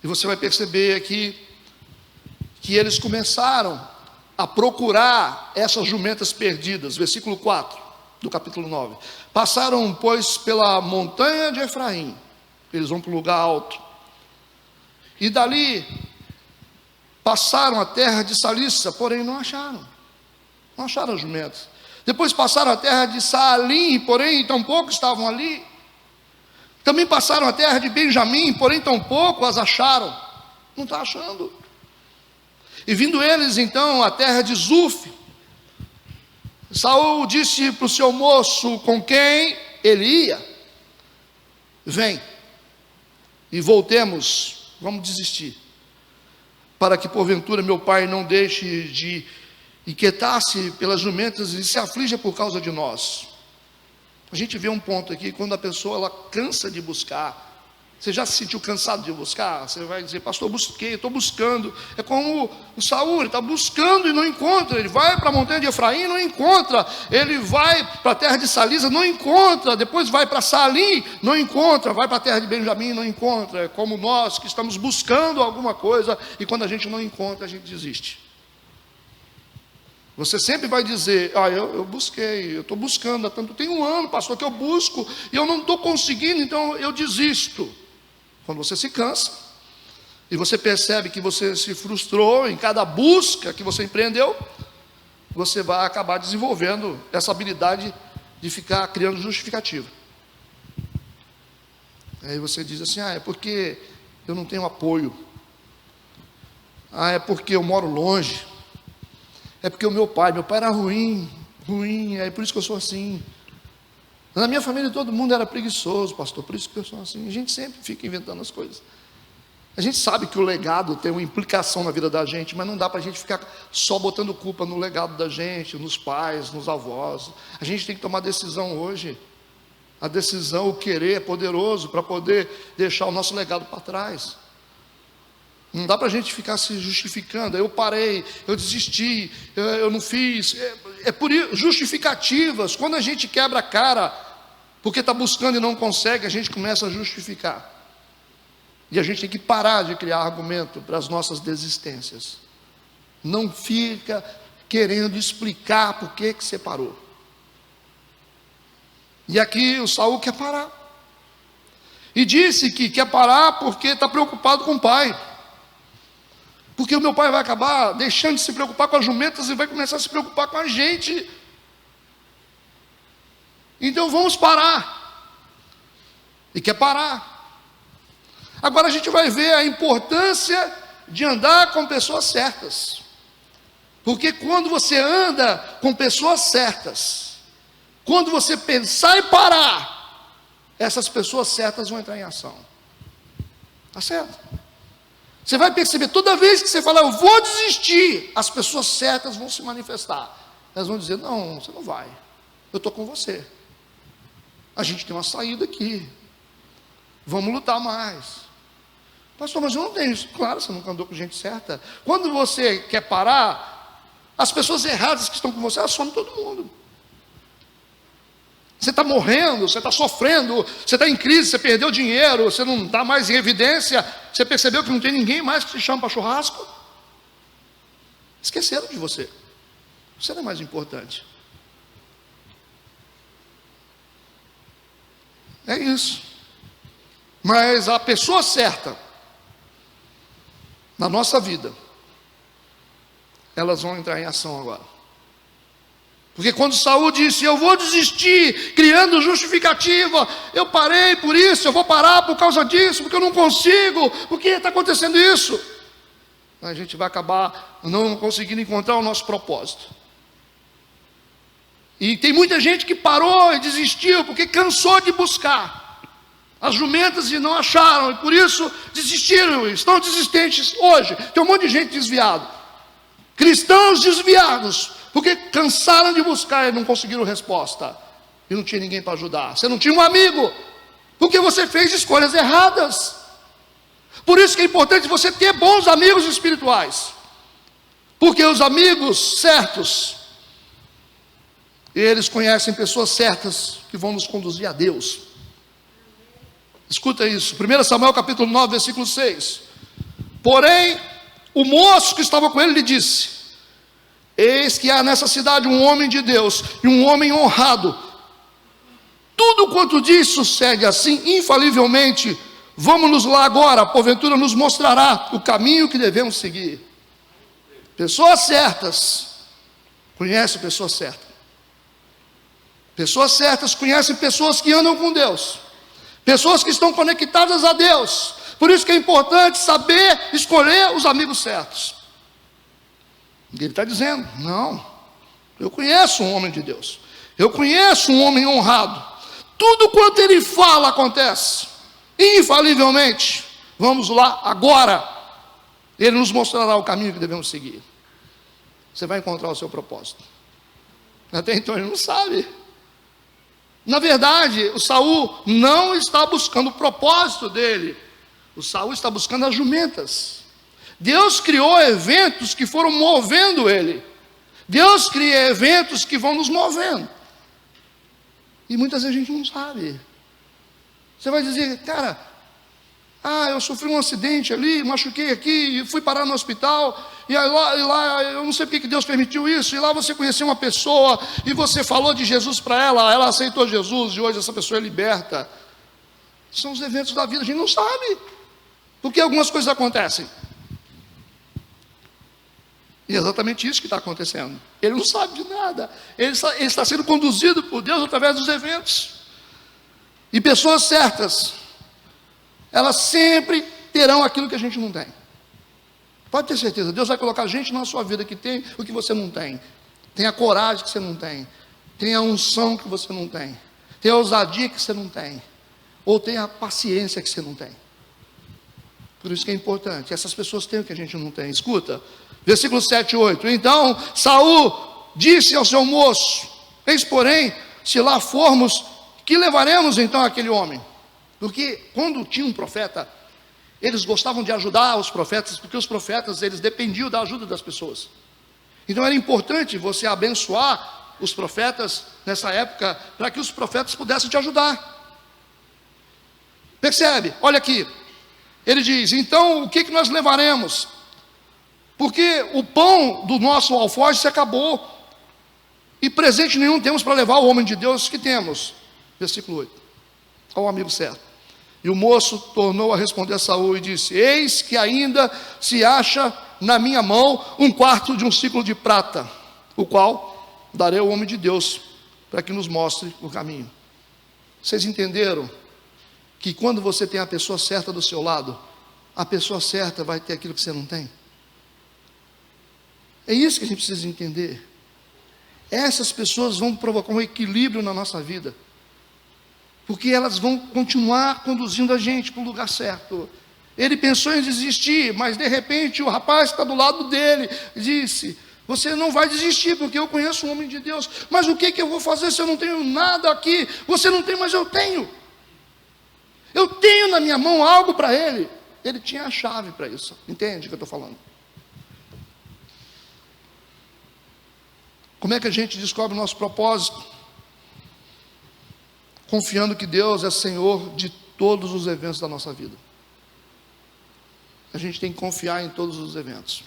E você vai perceber aqui que eles começaram a procurar essas jumentas perdidas. Versículo 4 do capítulo 9. Passaram, pois, pela montanha de Efraim. Eles vão para um lugar alto. E dali passaram a terra de Salissa, porém não acharam. Não acharam as jumentas. Depois passaram a terra de Saalim, porém tampouco estavam ali. Também passaram a terra de Benjamim, porém tampouco as acharam. Não está achando. E vindo eles então à terra de Zuf, Saul disse para o seu moço com quem ele ia: vem e voltemos, vamos desistir, para que porventura meu pai não deixe de inquietar-se pelas jumentas e se aflija por causa de nós. A gente vê um ponto aqui, quando a pessoa ela cansa de buscar. Você já se sentiu cansado de buscar? Você vai dizer: pastor, eu busquei, estou buscando. É como o Saul, ele está buscando e não encontra. Ele vai para a montanha de Efraim, não encontra. Ele vai para a terra de Salisa, não encontra. Depois vai para Salim, não encontra. Vai para a terra de Benjamim, não encontra. É como nós que estamos buscando alguma coisa e quando a gente não encontra, a gente desiste. Você sempre vai dizer: eu busquei, eu estou buscando há tanto, tem um ano, pastor, que eu busco e eu não estou conseguindo, então eu desisto. Quando você se cansa e você percebe que você se frustrou em cada busca que você empreendeu, você vai acabar desenvolvendo essa habilidade de ficar criando justificativa. Aí você diz assim: é porque eu não tenho apoio, é porque eu moro longe, é porque o meu pai era ruim, é por isso que eu sou assim. Na minha família todo mundo era preguiçoso, pastor, por isso que eu sou assim. A gente sempre fica inventando as coisas. A gente sabe que o legado tem uma implicação na vida da gente, mas não dá para a gente ficar só botando culpa no legado da gente, nos pais, nos avós. A gente tem que tomar decisão hoje. A decisão, o querer é poderoso para poder deixar o nosso legado para trás. Não dá para a gente ficar se justificando: eu parei, eu desisti, eu não fiz. É por isso, justificativas. Quando a gente quebra a cara porque está buscando e não consegue, a gente começa a justificar. E a gente tem que parar de criar argumento para as nossas desistências. Não fica querendo explicar por que você parou. E aqui o Saul quer parar. E disse que quer parar porque está preocupado com o pai. Porque o meu pai vai acabar deixando de se preocupar com as jumentas e vai começar a se preocupar com a gente. Então vamos parar. E quer parar. Agora a gente vai ver a importância de andar com pessoas certas. Porque quando você anda com pessoas certas, quando você pensar em parar, essas pessoas certas vão entrar em ação. Tá certo? Você vai perceber, toda vez que você falar: eu vou desistir, as pessoas certas vão se manifestar. Elas vão dizer: não, você não vai, eu estou com você. A gente tem uma saída aqui, vamos lutar mais. Pastor, mas eu não tenho isso. Claro, você nunca andou com gente certa. Quando você quer parar, as pessoas erradas que estão com você, elas somem todo mundo. Você está morrendo, você está sofrendo, você está em crise, você perdeu dinheiro, você não está mais em evidência, você percebeu que não tem ninguém mais que te chama para churrasco. Esqueceram de você. Você não é mais importante. É isso. Mas a pessoa certa na nossa vida, elas vão entrar em ação agora. Porque quando Saul disse: eu vou desistir, criando justificativa, eu parei por isso, eu vou parar por causa disso, porque eu não consigo, porque está acontecendo isso, a gente vai acabar não conseguindo encontrar o nosso propósito. E tem muita gente que parou e desistiu porque cansou de buscar as jumentas e não acharam, e por isso desistiram, estão desistentes hoje. Tem um monte de gente desviado, cristãos desviados, porque cansaram de buscar e não conseguiram resposta, e não tinha ninguém para ajudar. Você não tinha um amigo, porque você fez escolhas erradas. Por isso que é importante você ter bons amigos espirituais, porque os amigos certos, eles conhecem pessoas certas que vão nos conduzir a Deus. Escuta isso, 1 Samuel capítulo 9, versículo 6. Porém, o moço que estava com ele lhe disse: eis que há nessa cidade um homem de Deus e um homem honrado. Tudo quanto diz sucede assim, infalivelmente. Vamos lá agora, porventura nos mostrará o caminho que devemos seguir. Pessoas certas conhecem pessoas certas. Pessoas certas conhecem pessoas que andam com Deus, pessoas que estão conectadas a Deus. Por isso que é importante saber escolher os amigos certos. Ele está dizendo: não, Eu conheço um homem de Deus. Eu conheço um homem honrado. Tudo quanto ele fala acontece. Infalivelmente. Vamos lá agora. Ele nos mostrará o caminho que devemos seguir. Você vai encontrar o seu propósito. Até então ele não sabe. Na verdade, o Saul não está buscando o propósito dele. O Saul está buscando as jumentas. Deus criou eventos que foram movendo ele. Deus cria eventos que vão nos movendo. E muitas vezes a gente não sabe. Você vai dizer, cara, eu sofri um acidente ali, machuquei aqui, e fui parar no hospital, e lá eu não sei porque que Deus permitiu isso, e lá você conheceu uma pessoa, e você falou de Jesus para ela aceitou Jesus, e hoje essa pessoa é liberta. São os eventos da vida, a gente não sabe, porque algumas coisas acontecem. E é exatamente isso que está acontecendo. Ele não sabe de nada, ele está sendo conduzido por Deus através dos eventos. E pessoas certas, elas sempre terão aquilo que a gente não tem. Pode ter certeza, Deus vai colocar gente na sua vida que tem o que você não tem. Tem a coragem que você não tem. Tem a unção que você não tem. Tem a ousadia que você não tem. Ou tem a paciência que você não tem. Por isso que é importante, essas pessoas têm o que a gente não tem. Escuta, versículo 7 e 8. Então Saul disse ao seu moço: eis porém, se lá formos, que levaremos então aquele homem? Porque quando tinha um profeta, eles gostavam de ajudar os profetas, porque os profetas, eles dependiam da ajuda das pessoas. Então era importante você abençoar os profetas nessa época, para que os profetas pudessem te ajudar. Percebe? Olha aqui, ele diz: então o que nós levaremos? Porque o pão do nosso alforje se acabou, e presente nenhum temos para levar ao homem de Deus que temos. Versículo 8, ao amigo certo. E o moço tornou a responder a Saul e disse: eis que ainda se acha na minha mão um quarto de um ciclo de prata, o qual darei ao homem de Deus, para que nos mostre o caminho. Vocês entenderam que quando você tem a pessoa certa do seu lado, a pessoa certa vai ter aquilo que você não tem? É isso que a gente precisa entender. Essas pessoas vão provocar um equilíbrio na nossa vida, porque elas vão continuar conduzindo a gente para o lugar certo. Ele pensou em desistir, mas de repente o rapaz que está do lado dele disse: você não vai desistir, porque eu conheço um homem de Deus. Mas o que eu vou fazer se eu não tenho nada aqui? Você não tem, mas eu tenho. Eu tenho na minha mão algo para ele. Ele tinha a chave para isso. Entende o que eu estou falando? Como é que a gente descobre o nosso propósito? Confiando que Deus é Senhor de todos os eventos da nossa vida. A gente tem que confiar em todos os eventos.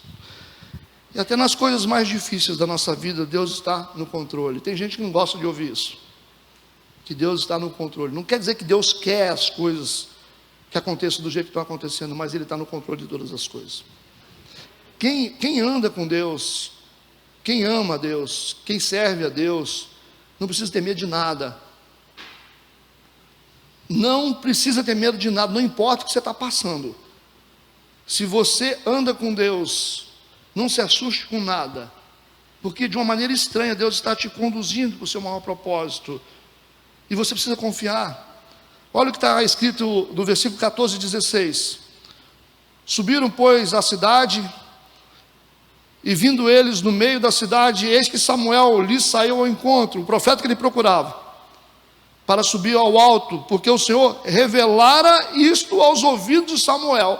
E até nas coisas mais difíceis da nossa vida, Deus está no controle. Tem gente que não gosta de ouvir isso, que Deus está no controle. Não quer dizer que Deus quer as coisas que aconteçam do jeito que estão acontecendo, mas Ele está no controle de todas as coisas. Quem anda com Deus, quem ama a Deus, quem serve a Deus, não precisa ter medo de nada. Não precisa ter medo de nada, não importa o que você está passando. Se você anda com Deus, não se assuste com nada, porque de uma maneira estranha Deus está te conduzindo para o seu maior propósito, e você precisa confiar. Olha o que está escrito no versículo 14 e 16. Subiram, pois, à cidade, e vindo eles no meio da cidade, eis que Samuel lhes saiu ao encontro, o profeta que ele procurava, para subir ao alto, porque o Senhor revelara isto aos ouvidos de Samuel,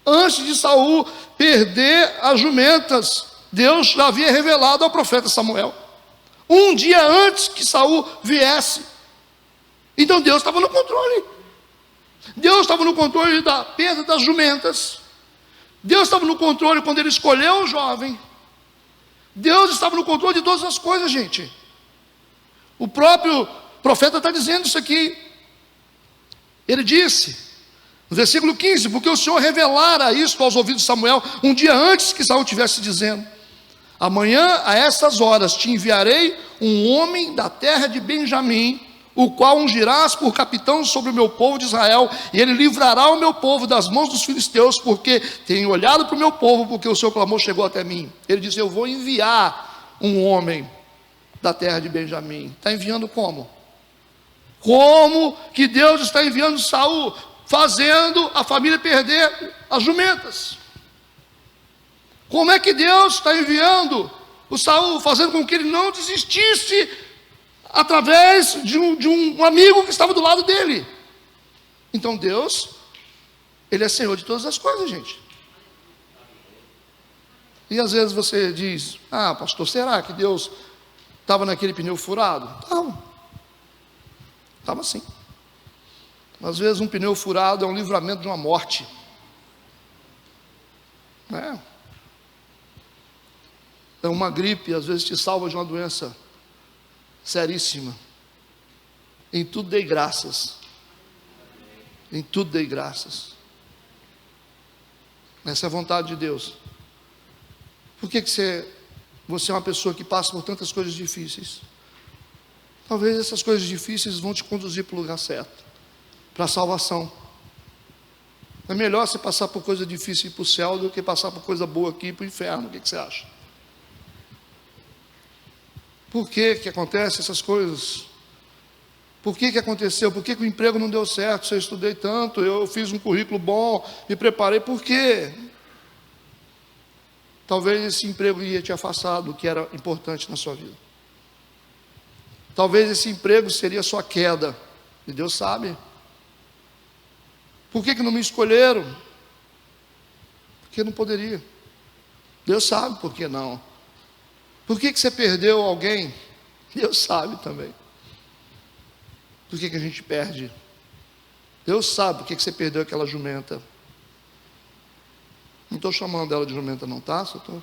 antes de Saul perder as jumentas. Deus já havia revelado ao profeta Samuel, um dia antes que Saul viesse. Então Deus estava no controle. Deus estava no controle da perda das jumentas. Deus estava no controle quando Ele escolheu o jovem. Deus estava no controle de todas as coisas, gente. O próprio profeta está dizendo isso aqui. Ele disse, no versículo 15: porque o Senhor revelara isso aos ouvidos de Samuel, um dia antes que Saul estivesse dizendo: amanhã a estas horas te enviarei um homem da terra de Benjamim, o qual ungirás por capitão sobre o meu povo de Israel, e ele livrará o meu povo das mãos dos filisteus, porque tenho olhado para o meu povo, porque o seu clamor chegou até mim. Ele disse: eu vou enviar um homem da terra de Benjamim. Está enviando como? Como que Deus está enviando Saul, fazendo a família perder as jumentas? Como é que Deus está enviando o Saul, fazendo com que ele não desistisse através de um amigo que estava do lado dele? Então Deus, Ele é Senhor de todas as coisas, gente. E às vezes você diz: ah, pastor, será que Deus estava naquele pneu furado? Estava sim. Às vezes um pneu furado é um livramento de uma morte. É uma gripe, às vezes te salva de uma doença seríssima. Em tudo dei graças. Em tudo dei graças. Essa é a vontade de Deus. Por que você é uma pessoa que passa por tantas coisas difíceis? Talvez essas coisas difíceis vão te conduzir para o lugar certo, para a salvação. É melhor você passar por coisa difícil e ir para o céu do que passar por coisa boa aqui e ir para o inferno. O que você acha? Por que acontecem essas coisas? Por que aconteceu? Por que o emprego não deu certo? Se eu estudei tanto, eu fiz um currículo bom, me preparei, por quê? Talvez esse emprego ia te afastar do que era importante na sua vida. Talvez esse emprego seria a sua queda, e Deus sabe. Por que não me escolheram? Porque não poderia. Deus sabe por que não. Por que você perdeu alguém? Deus sabe também. Por que a gente perde? Deus sabe por que você perdeu aquela jumenta. Não estou chamando ela de jumenta não, tá? Só estou...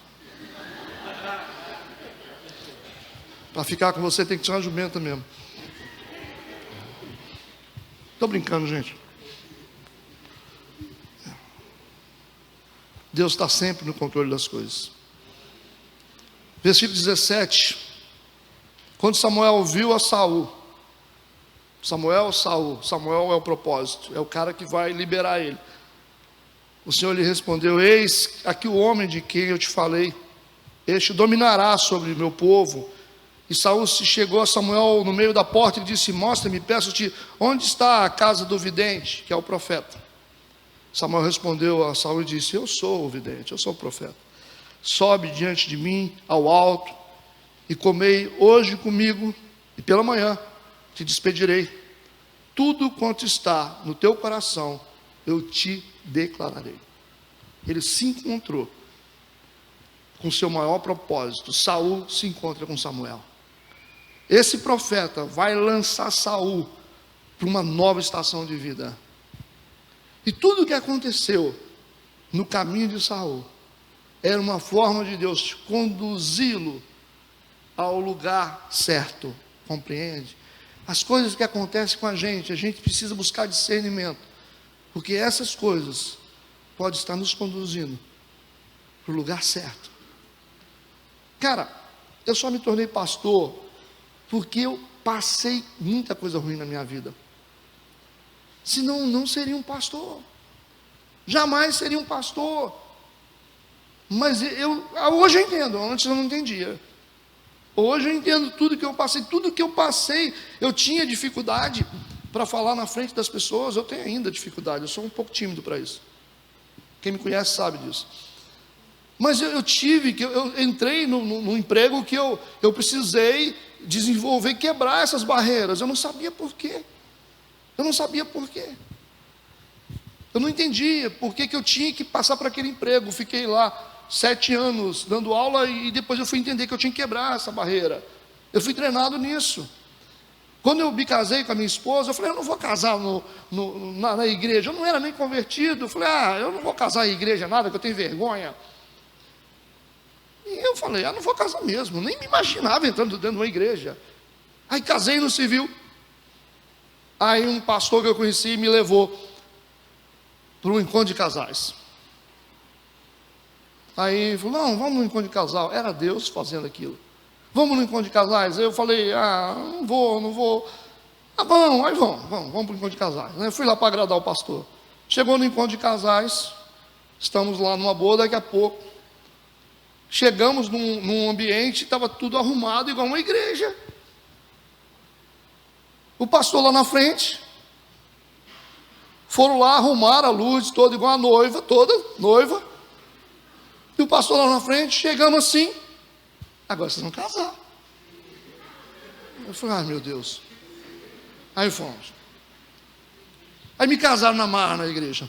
Para ficar com você tem que ser uma jumenta mesmo. Estou brincando, gente. Deus está sempre no controle das coisas. Versículo 17. Quando Samuel viu a Saul, Samuel é o propósito, é o cara que vai liberar ele. O Senhor lhe respondeu: eis aqui o homem de quem eu te falei, este dominará sobre o meu povo. E Saul se chegou a Samuel no meio da porta e disse: mostra-me, peço-te, onde está a casa do vidente, que é o profeta? Samuel respondeu a Saul e disse: eu sou o vidente, eu sou o profeta. Sobe diante de mim ao alto e comei hoje comigo, e pela manhã te despedirei. Tudo quanto está no teu coração eu te declararei. Ele se encontrou com seu maior propósito. Saul se encontra com Samuel. Esse profeta vai lançar Saul para uma nova estação de vida. E tudo o que aconteceu no caminho de Saul era uma forma de Deus conduzi-lo ao lugar certo. Compreende? As coisas que acontecem com a gente precisa buscar discernimento, porque essas coisas podem estar nos conduzindo para o lugar certo. Cara, eu só me tornei pastor porque eu passei muita coisa ruim na minha vida. Senão não seria um pastor. Jamais seria um pastor. Mas hoje eu entendo, antes eu não entendia. Hoje eu entendo tudo que eu passei, eu tinha dificuldade para falar na frente das pessoas, eu tenho ainda dificuldade, eu sou um pouco tímido para isso. Quem me conhece sabe disso. Mas eu entrei num emprego que eu precisei desenvolver, quebrar essas barreiras. Eu não sabia por quê. Eu não entendia por que eu tinha que passar por aquele emprego. Fiquei lá 7 anos dando aula e depois eu fui entender que eu tinha que quebrar essa barreira. Eu fui treinado nisso. Quando eu me casei com a minha esposa, eu falei: eu não vou casar na igreja. Eu não era nem convertido. Eu falei: eu não vou casar em igreja nada, que eu tenho vergonha. E eu falei: não vou casar mesmo. Nem me imaginava entrando dentro de uma igreja. Aí casei no civil. Aí um pastor que eu conheci me levou para um encontro de casais. Aí ele falou: não, vamos no encontro de casal. Era Deus fazendo aquilo. Vamos no encontro de casais. Eu falei: não vou. Bom, aí vamos para o encontro de casais. Eu fui lá para agradar o pastor. Chegou no encontro de casais, estamos lá numa boa, daqui a pouco chegamos num ambiente, estava tudo arrumado, igual uma igreja. O pastor lá na frente, foram lá arrumar a luz toda, igual a noiva, toda noiva. E o pastor lá na frente, chegamos assim, agora vocês vão casar. Eu falei, meu Deus. Aí fomos. Aí me casaram na marra na igreja.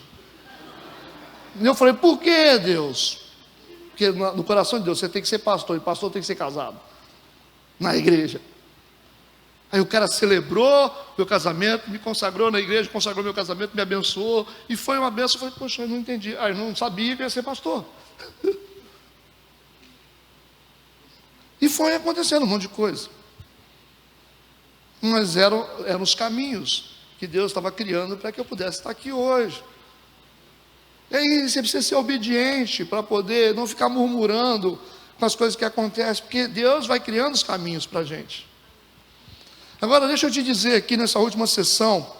E eu falei, por que, Deus? Porque no coração de Deus você tem que ser pastor, e pastor tem que ser casado na igreja. Aí o cara celebrou meu casamento, me consagrou na igreja, consagrou meu casamento, me abençoou, e foi uma benção. Eu falei, poxa, eu não entendi. Aí eu não sabia que ia ser pastor. E foi acontecendo um monte de coisa. Mas eram os caminhos que Deus estava criando para que eu pudesse estar aqui hoje. E aí você precisa ser obediente para poder não ficar murmurando com as coisas que acontecem, porque Deus vai criando os caminhos para a gente. Agora deixa eu te dizer aqui nessa última sessão,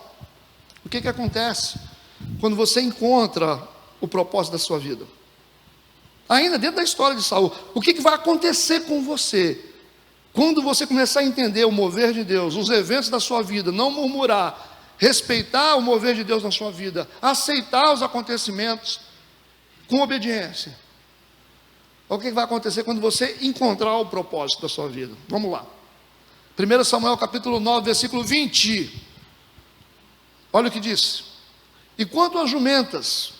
o que acontece quando você encontra o propósito da sua vida. Ainda dentro da história de Saul, o que vai acontecer com você quando você começar a entender o mover de Deus, os eventos da sua vida, não murmurar, respeitar o mover de Deus na sua vida, aceitar os acontecimentos com obediência. O que vai acontecer quando você encontrar o propósito da sua vida? Vamos lá. 1 Samuel capítulo 9, versículo 20. Olha o que diz. E quanto às jumentas,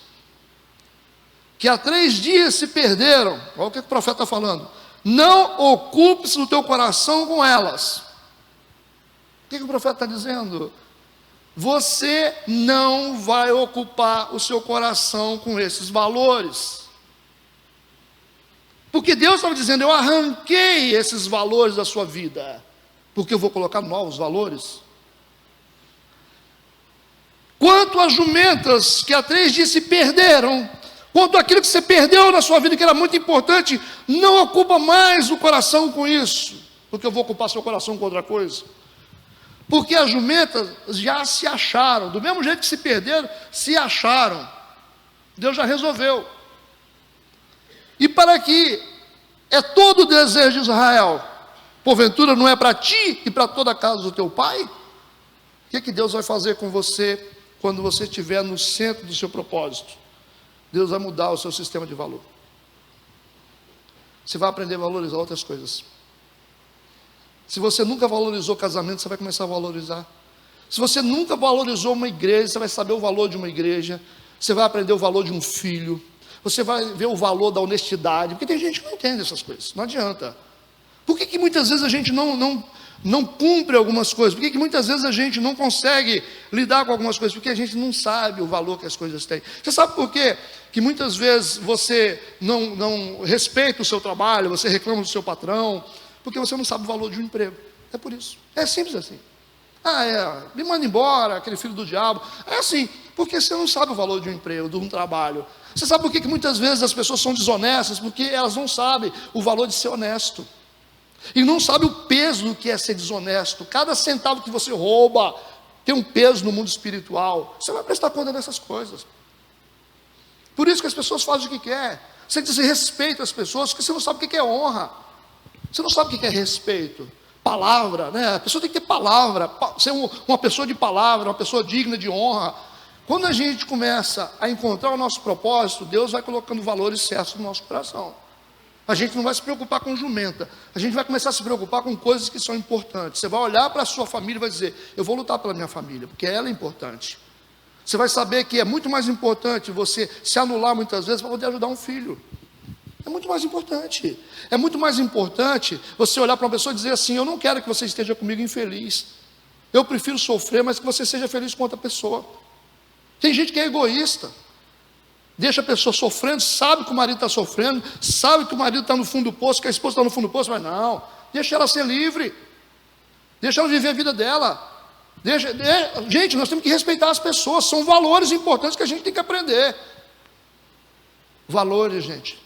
que há 3 dias se perderam, olha o que o profeta está falando, não ocupe-se no teu coração com elas. O que o profeta está dizendo? Você não vai ocupar o seu coração com esses valores. Porque Deus estava dizendo, eu arranquei esses valores da sua vida, porque eu vou colocar novos valores. Quanto às jumentas que há 3 dias se perderam, quanto àquilo que você perdeu na sua vida, que era muito importante, não ocupa mais o coração com isso, porque eu vou ocupar seu coração com outra coisa. Porque as jumentas já se acharam, do mesmo jeito que se perderam, se acharam. Deus já resolveu. E para que é todo o desejo de Israel, porventura não é para ti e para toda a casa do teu pai? O que Deus vai fazer com você quando você estiver no centro do seu propósito? Deus vai mudar o seu sistema de valor. Você vai aprender a valorizar outras coisas. Se você nunca valorizou casamento, você vai começar a valorizar. Se você nunca valorizou uma igreja, você vai saber o valor de uma igreja. Você vai aprender o valor de um filho. Você vai ver o valor da honestidade. Porque tem gente que não entende essas coisas, não adianta. Por que muitas vezes a gente não cumpre algumas coisas? Por que muitas vezes a gente não consegue lidar com algumas coisas? Porque a gente não sabe o valor que as coisas têm. Você sabe por quê? Que muitas vezes você não respeita o seu trabalho, você reclama do seu patrão, porque você não sabe o valor de um emprego. É por isso. É simples assim. Me manda embora, aquele filho do diabo. É assim, porque você não sabe o valor de um emprego, de um trabalho. Você sabe por que muitas vezes as pessoas são desonestas? Porque elas não sabem o valor de ser honesto. E não sabem o peso do que é ser desonesto. Cada centavo que você rouba tem um peso no mundo espiritual. Você vai prestar conta dessas coisas. Por isso que as pessoas fazem o que quer. Você desrespeita as pessoas, porque você não sabe o que é honra. Você não sabe o que é respeito. Palavra, né? A pessoa tem que ter palavra, ser uma pessoa de palavra, uma pessoa digna de honra. Quando a gente começa a encontrar o nosso propósito, Deus vai colocando valores certos no nosso coração. A gente não vai se preocupar com jumenta. A gente vai começar a se preocupar com coisas que são importantes. Você vai olhar para a sua família e vai dizer, eu vou lutar pela minha família, porque ela é importante. Você vai saber que é muito mais importante você se anular muitas vezes para poder ajudar um filho. É muito mais importante. É muito mais importante você olhar para uma pessoa e dizer assim, eu não quero que você esteja comigo infeliz. Eu prefiro sofrer, mas que você seja feliz com outra pessoa. Tem gente que é egoísta. Deixa a pessoa sofrendo, sabe que o marido está sofrendo, sabe que o marido está no fundo do poço, que a esposa está no fundo do poço, mas não, deixa ela ser livre, deixa ela viver a vida dela. Gente, nós temos que respeitar as pessoas, são valores importantes que a gente tem que aprender. Valores, gente.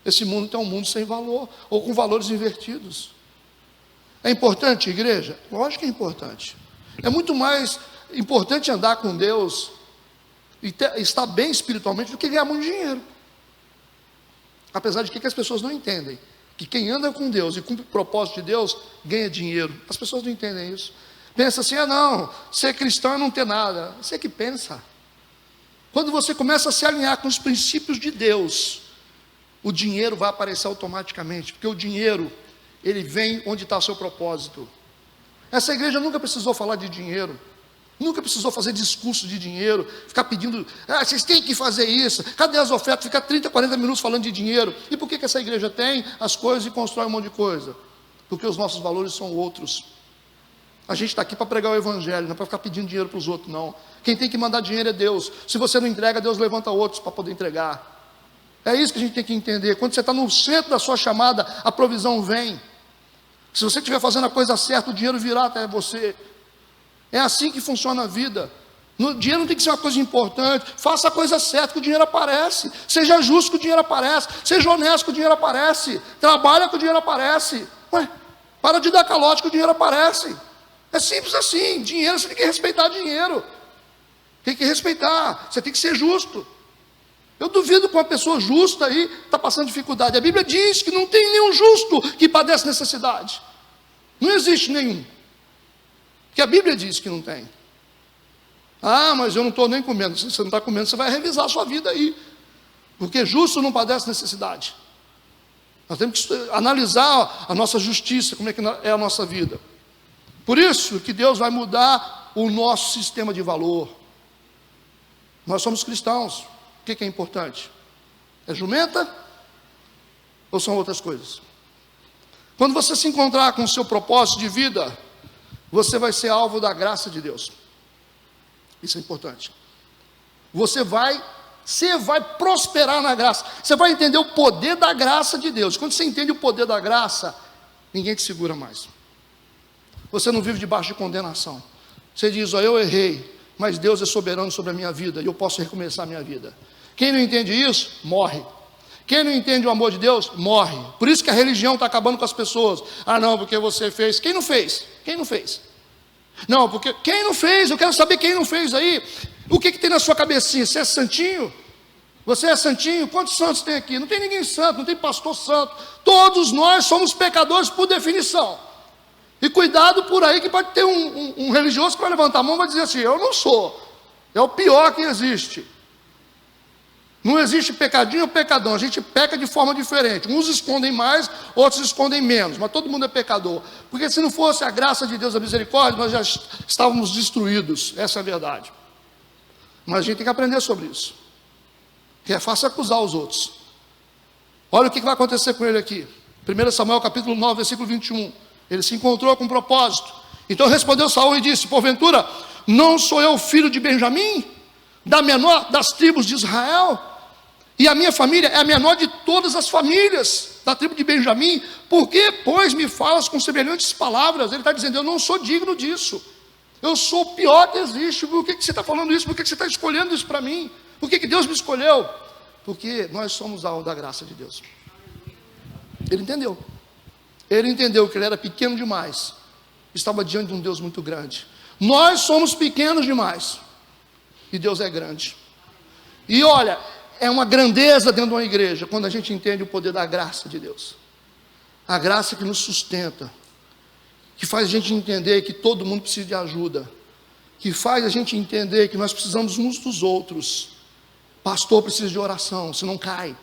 Esse mundo é um mundo sem valor, ou com valores invertidos. É importante, igreja? Lógico que é importante. É muito mais importante andar com Deus e estar bem espiritualmente do que ganhar muito dinheiro. Apesar de que as pessoas não entendem. Que quem anda com Deus e cumpre o propósito de Deus, ganha dinheiro. As pessoas não entendem isso. Pensa assim, não, ser cristão é não ter nada. Você que pensa. Quando você começa a se alinhar com os princípios de Deus, o dinheiro vai aparecer automaticamente. Porque o dinheiro, ele vem onde está o seu propósito. Essa igreja nunca precisou falar de dinheiro. Nunca precisou fazer discurso de dinheiro, ficar pedindo, vocês têm que fazer isso, cadê as ofertas, ficar 30, 40 minutos falando de dinheiro. E por que essa igreja tem as coisas e constrói um monte de coisa? Porque os nossos valores são outros. A gente está aqui para pregar o evangelho, não é para ficar pedindo dinheiro para os outros, não. Quem tem que mandar dinheiro é Deus. Se você não entrega, Deus levanta outros para poder entregar. É isso que a gente tem que entender. Quando você está no centro da sua chamada, a provisão vem. Se você estiver fazendo a coisa certa, o dinheiro virá até você. É assim que funciona a vida. O dinheiro não tem que ser uma coisa importante. Faça a coisa certa que o dinheiro aparece. Seja justo que o dinheiro aparece. Seja honesto que o dinheiro aparece. Trabalha que o dinheiro aparece. Para de dar calote que o dinheiro aparece. É simples assim. Dinheiro, você tem que respeitar dinheiro. Tem que respeitar. Você tem que ser justo. Eu duvido que uma pessoa justa aí está passando dificuldade. A Bíblia diz que não tem nenhum justo que padece necessidade. Não existe nenhum. Que a Bíblia diz que não tem. Mas eu não estou nem comendo. Se você não está comendo, você vai revisar a sua vida aí. Porque justo não padece necessidade. Nós temos que analisar a nossa justiça, como é que é a nossa vida. Por isso que Deus vai mudar o nosso sistema de valor. Nós somos cristãos. O que é importante? É jumenta? Ou são outras coisas? Quando você se encontrar com o seu propósito de vida, você vai ser alvo da graça de Deus. Isso é importante. Você vai prosperar na graça. Você vai entender o poder da graça de Deus. Quando você entende o poder da graça, ninguém te segura mais. Você não vive debaixo de condenação. Você diz, eu errei, mas Deus é soberano sobre a minha vida e eu posso recomeçar a minha vida. Quem não entende isso, morre. Quem não entende o amor de Deus, morre. Por isso que a religião está acabando com as pessoas. Não, porque você fez. Quem não fez? Quem não fez? Não, porque quem não fez? Eu quero saber quem não fez aí. O que tem na sua cabecinha? Você é santinho? Você é santinho? Quantos santos tem aqui? Não tem ninguém santo, não tem pastor santo. Todos nós somos pecadores por definição. E cuidado por aí que pode ter um religioso que vai levantar a mão e vai dizer assim, eu não sou. É o pior que existe. Não existe pecadinho ou pecadão, a gente peca de forma diferente. Uns escondem mais, outros escondem menos, mas todo mundo é pecador. Porque se não fosse a graça de Deus, a misericórdia, nós já estávamos destruídos, essa é a verdade. Mas a gente tem que aprender sobre isso. Que é fácil acusar os outros. Olha o que vai acontecer com ele aqui. 1 Samuel capítulo 9, versículo 21. Ele se encontrou com um propósito. Então respondeu Saul e disse, porventura, não sou eu filho de Benjamim? Da menor das tribos de Israel? E a minha família é a menor de todas as famílias da tribo de Benjamim. Por que, pois, me falas com semelhantes palavras? Ele está dizendo, eu não sou digno disso. Eu sou o pior que existe. Por que você está falando isso? Por que você está escolhendo isso para mim? Por que Deus me escolheu? Porque nós somos alvo da graça de Deus. Ele entendeu. Ele entendeu que ele era pequeno demais. Estava diante de um Deus muito grande. Nós somos pequenos demais. E Deus é grande. E olha, é uma grandeza dentro de uma igreja, quando a gente entende o poder da graça de Deus. A graça que nos sustenta, que faz a gente entender que todo mundo precisa de ajuda, que faz a gente entender que nós precisamos uns dos outros. Pastor precisa de oração, senão cai.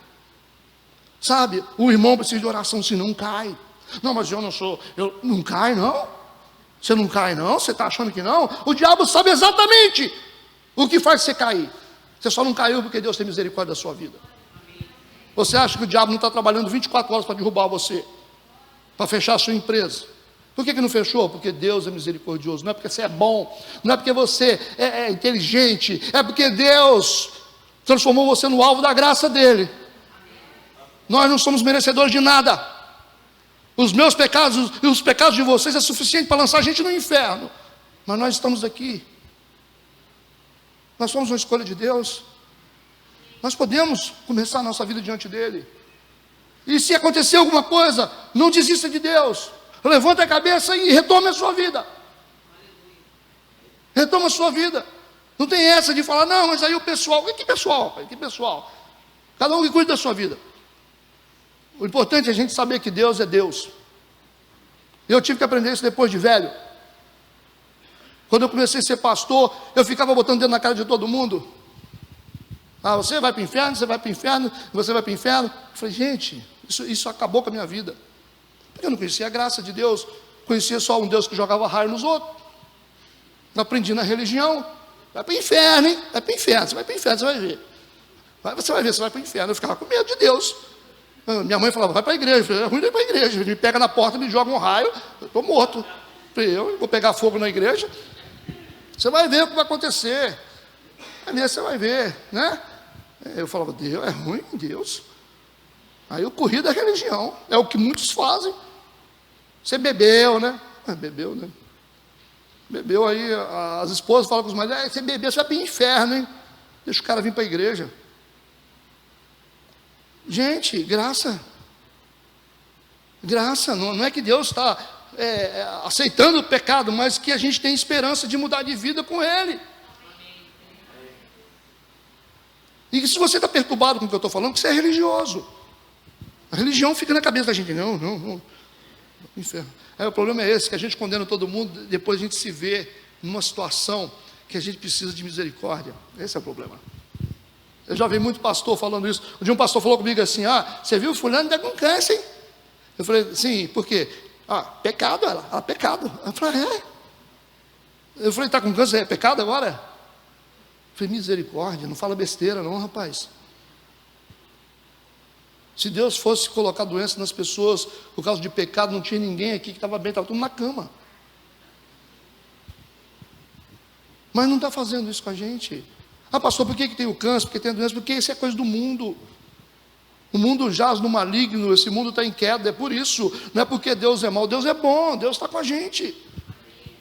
Sabe, o irmão precisa de oração, senão cai. Não, mas eu não sou, não cai não? Você não cai não? Você está achando que não? O diabo sabe exatamente o que faz você cair. Você só não caiu porque Deus tem misericórdia da sua vida. Você acha que o diabo não está trabalhando 24 horas para derrubar você, para fechar a sua empresa? Por que não fechou? Porque Deus é misericordioso. Não é porque você é bom, não é porque você é inteligente, é porque Deus transformou você no alvo da graça dele. Nós não somos merecedores de nada. Os meus pecados e os pecados de vocês é suficiente para lançar a gente no inferno. Mas nós estamos aqui. Nós somos uma escolha de Deus. Nós podemos começar a nossa vida diante dele. E se acontecer alguma coisa, não desista de Deus. Levanta a cabeça e retome a sua vida. Retoma a sua vida. Não tem essa de falar, não, mas aí o pessoal. Que pessoal, pai? Que pessoal? Cada um que cuida da sua vida. O importante é a gente saber que Deus é Deus. Eu tive que aprender isso depois de velho. Quando eu comecei a ser pastor, eu ficava botando dedo na cara de todo mundo. Ah, você vai para o inferno, você vai para o inferno, você vai para o inferno. Eu falei, gente, isso acabou com a minha vida. Porque eu não conhecia a graça de Deus. Conhecia só um Deus que jogava raio nos outros. Não aprendi na religião. Vai para o inferno, hein? Vai para o inferno, você vai para o inferno, você vai ver. Você vai ver, você vai para o inferno. Eu ficava com medo de Deus. Minha mãe falava, vai para a igreja. Eu falei, é ruim de ir para a igreja. Ele me pega na porta, me joga um raio, eu estou morto. Eu falei, eu vou pegar fogo na igreja. Você vai ver o que vai acontecer. Aí você vai ver, né? Eu falava, Deus, é ruim, Deus. Aí eu corri da religião. É o que muitos fazem. Você bebeu, né? Bebeu, né? Bebeu aí, as esposas falam com os maridos, você bebeu, você vai para o inferno, hein? Deixa o cara vir para a igreja. Gente, graça. Graça, não é que Deus está aceitando o pecado, mas que a gente tem esperança de mudar de vida com Ele. E se você está perturbado com o que eu estou falando, que você é religioso. A religião fica na cabeça da gente, não. Inferno. Aí o problema é esse, que a gente condena todo mundo, depois a gente se vê numa situação que a gente precisa de misericórdia. Esse é o problema. Eu já vi muito pastor falando isso. Um dia um pastor falou comigo assim, você viu fulano está com câncer, hein? Eu falei, sim, por quê? Pecado, ela pecado. Eu falei, Eu falei, está com câncer, é pecado agora? Eu falei, misericórdia, não fala besteira não, rapaz. Se Deus fosse colocar doença nas pessoas por causa de pecado, não tinha ninguém aqui que estava bem, estava tudo na cama. Mas não está fazendo isso com a gente. Pastor, por que tem o câncer, por que tem a doença? Porque isso é coisa do mundo. O mundo jaz no maligno, esse mundo está em queda, é por isso. Não é porque Deus é mau, Deus é bom, Deus está com a gente.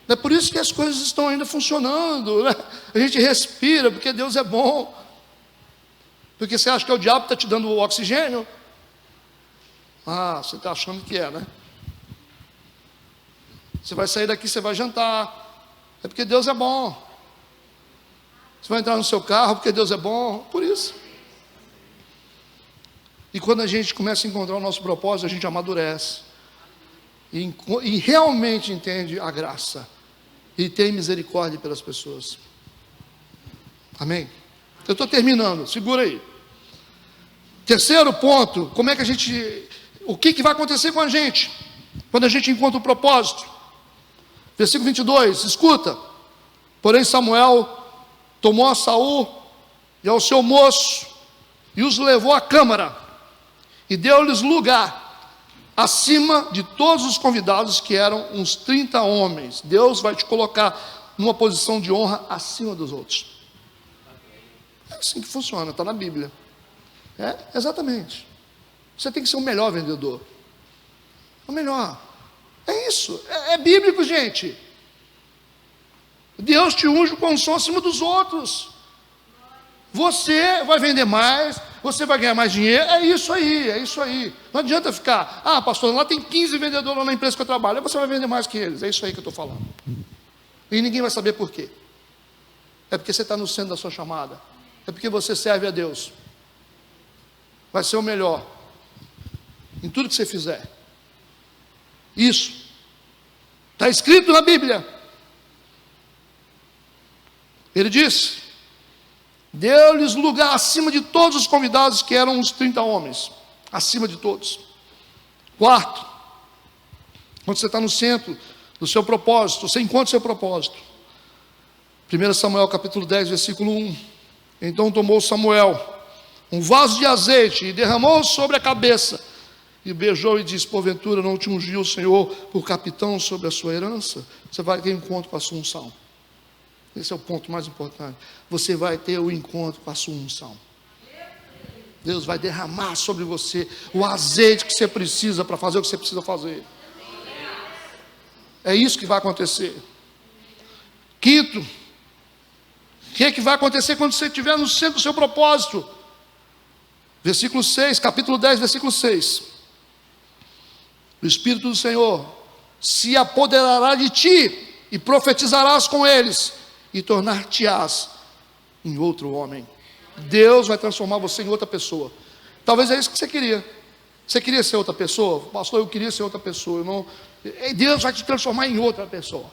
É por isso que as coisas estão ainda funcionando, né? A gente respira, porque Deus é bom. Porque você acha que é o diabo que está te dando o oxigênio? Você está achando que é, né? Você vai sair daqui, você vai jantar. É porque Deus é bom. Você vai entrar no seu carro porque Deus é bom. Por isso. E quando a gente começa a encontrar o nosso propósito, a gente amadurece. E realmente entende a graça. E tem misericórdia pelas pessoas. Amém? Eu estou terminando, segura aí. Terceiro ponto, o que vai acontecer com a gente quando a gente encontra o propósito? Versículo 22, escuta. Porém Samuel tomou a Saul e ao seu moço e os levou à câmara e deu-lhes lugar acima de todos os convidados, que eram uns 30 homens. Deus vai te colocar numa posição de honra acima dos outros. É assim que funciona, está na Bíblia. Exatamente. Você tem que ser o melhor vendedor. O melhor. É isso. É bíblico, gente. Deus te unge com unção acima dos outros. Você vai vender mais, você vai ganhar mais dinheiro. É isso aí. Não adianta ficar, pastor, lá tem 15 vendedores lá na empresa que eu trabalho, aí você vai vender mais que eles. É isso aí que eu estou falando. E ninguém vai saber por quê. É porque você está no centro da sua chamada. É porque você serve a Deus. Vai ser o melhor em tudo que você fizer. Isso está escrito na Bíblia. Ele disse: deu-lhes lugar acima de todos os convidados, que eram uns 30 homens, acima de todos. Quarto, quando você está no centro do seu propósito, você encontra o seu propósito. 1 Samuel capítulo 10, versículo 1. Então tomou Samuel um vaso de azeite e derramou sobre a cabeça, e beijou e disse: porventura não te ungiu o Senhor por capitão sobre a sua herança? Você vai ter encontro com a sua unção. Esse é o ponto mais importante. Você vai ter o encontro com a sua unção. Deus vai derramar sobre você o azeite que você precisa para fazer o que você precisa fazer. É isso que vai acontecer. Quinto, o que vai acontecer quando você estiver no centro do seu propósito? Versículo 6, capítulo 10, versículo 6. O Espírito do Senhor se apoderará de ti, e profetizarás com eles, e tornar-te-ás em outro homem. Deus vai transformar você em outra pessoa. Talvez é isso que você queria. Você queria ser outra pessoa? Pastor, eu queria ser outra pessoa. Deus vai te transformar em outra pessoa.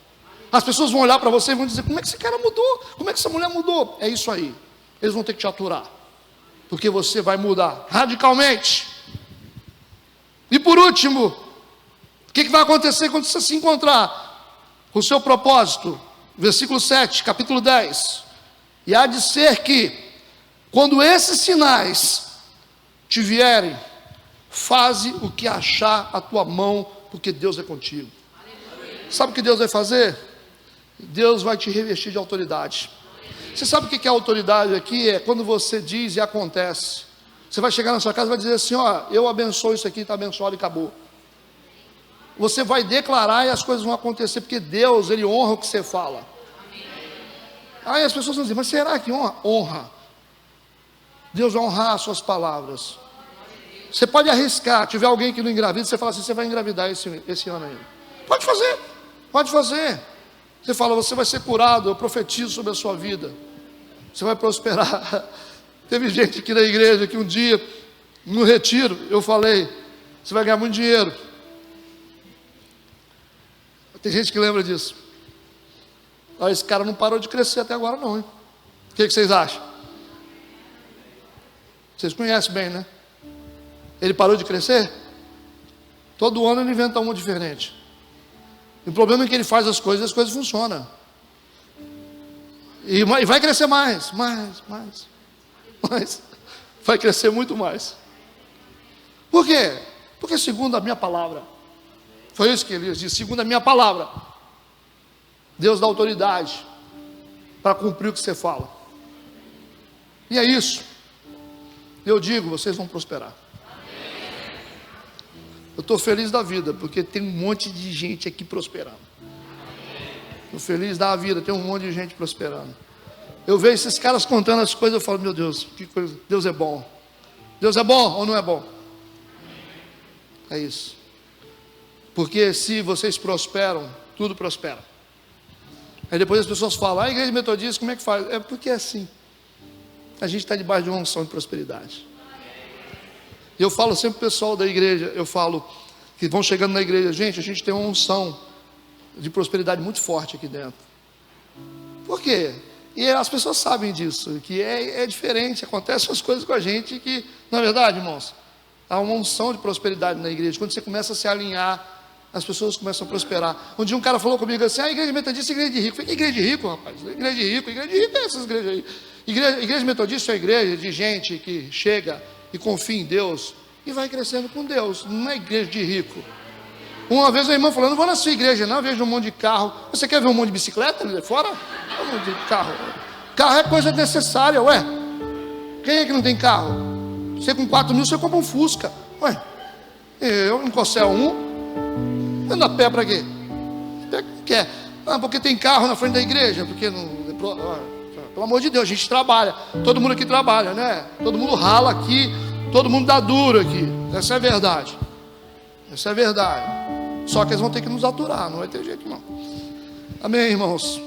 As pessoas vão olhar para você e vão dizer: como é que esse cara mudou? Como é que essa mulher mudou? É isso aí. Eles vão ter que te aturar, porque você vai mudar radicalmente. E por último, o que vai acontecer quando você se encontrar com o seu propósito? Versículo 7, capítulo 10. E há de ser que, quando esses sinais te vierem, faze o que achar a tua mão, porque Deus é contigo. Sabe o que Deus vai fazer? Deus vai te revestir de autoridade. Você sabe o que é autoridade aqui? É quando você diz e acontece. Você vai chegar na sua casa e vai dizer assim: ó, eu abençoo isso aqui, está abençoado e acabou. Você vai declarar e as coisas vão acontecer, porque Deus, Ele honra o que você fala. Aí as pessoas vão dizer: mas será que honra? Honra. Deus vai honrar as suas palavras. Você pode arriscar, tiver alguém que não engravida, você fala assim: você vai engravidar esse ano ainda. Pode fazer, pode fazer. Você fala: você vai ser curado, eu profetizo sobre a sua vida. Você vai prosperar. Teve gente aqui na igreja que um dia, no retiro, eu falei: você vai ganhar muito dinheiro. Tem gente que lembra disso. Olha, esse cara não parou de crescer até agora não, hein? O que vocês acham? Vocês conhecem bem, né? Ele parou de crescer? Todo ano ele inventa uma diferente. E o problema é que ele faz as coisas funcionam. E vai crescer mais. Vai crescer muito mais. Por quê? Porque segundo a minha palavra, foi isso que Elias disse: segundo a minha palavra, Deus dá autoridade para cumprir o que você fala. E é isso. Eu digo, vocês vão prosperar. Eu estou feliz da vida, porque tem um monte de gente aqui prosperando. Estou feliz da vida, tem um monte de gente prosperando. Eu vejo esses caras contando as coisas, eu falo: meu Deus, que coisa, Deus é bom. Deus é bom ou não é bom? É isso. Porque se vocês prosperam, tudo prospera. Aí depois as pessoas falam: a igreja metodista, como é que faz? É porque é assim. A gente está debaixo de uma unção de prosperidade. E eu falo sempre pro pessoal da igreja, eu falo que vão chegando na igreja: gente, a gente tem uma unção de prosperidade muito forte aqui dentro. Por quê? E as pessoas sabem disso, que é diferente, acontecem as coisas com a gente que, na verdade, irmãos, há uma unção de prosperidade na igreja. Quando você começa a se alinhar, as pessoas começam a prosperar. Um dia um cara falou comigo assim: a igreja metodista é igreja de rico. Eu falei: que igreja de rico, rapaz? Igreja de rico é essas igrejas aí. Igreja metodista é igreja de gente que chega e confia em Deus e vai crescendo com Deus. Não é igreja de rico. Uma vez a irmã falou: não vou na sua igreja não, eu vejo um monte de carro. Você quer ver um monte de bicicleta ali fora? Um monte de carro. Carro é coisa necessária, ué. Quem é que não tem carro? Você com 4 mil, você compra um Fusca. Ué, eu em Cossel 1, anda a pé para quê? Quer? Porque tem carro na frente da igreja, porque não... Pelo amor de Deus, a gente trabalha. Todo mundo aqui trabalha, né? Todo mundo rala aqui, todo mundo dá duro aqui. Essa é a verdade. Essa é a verdade. Só que eles vão ter que nos aturar, não vai ter jeito não. Amém, irmãos?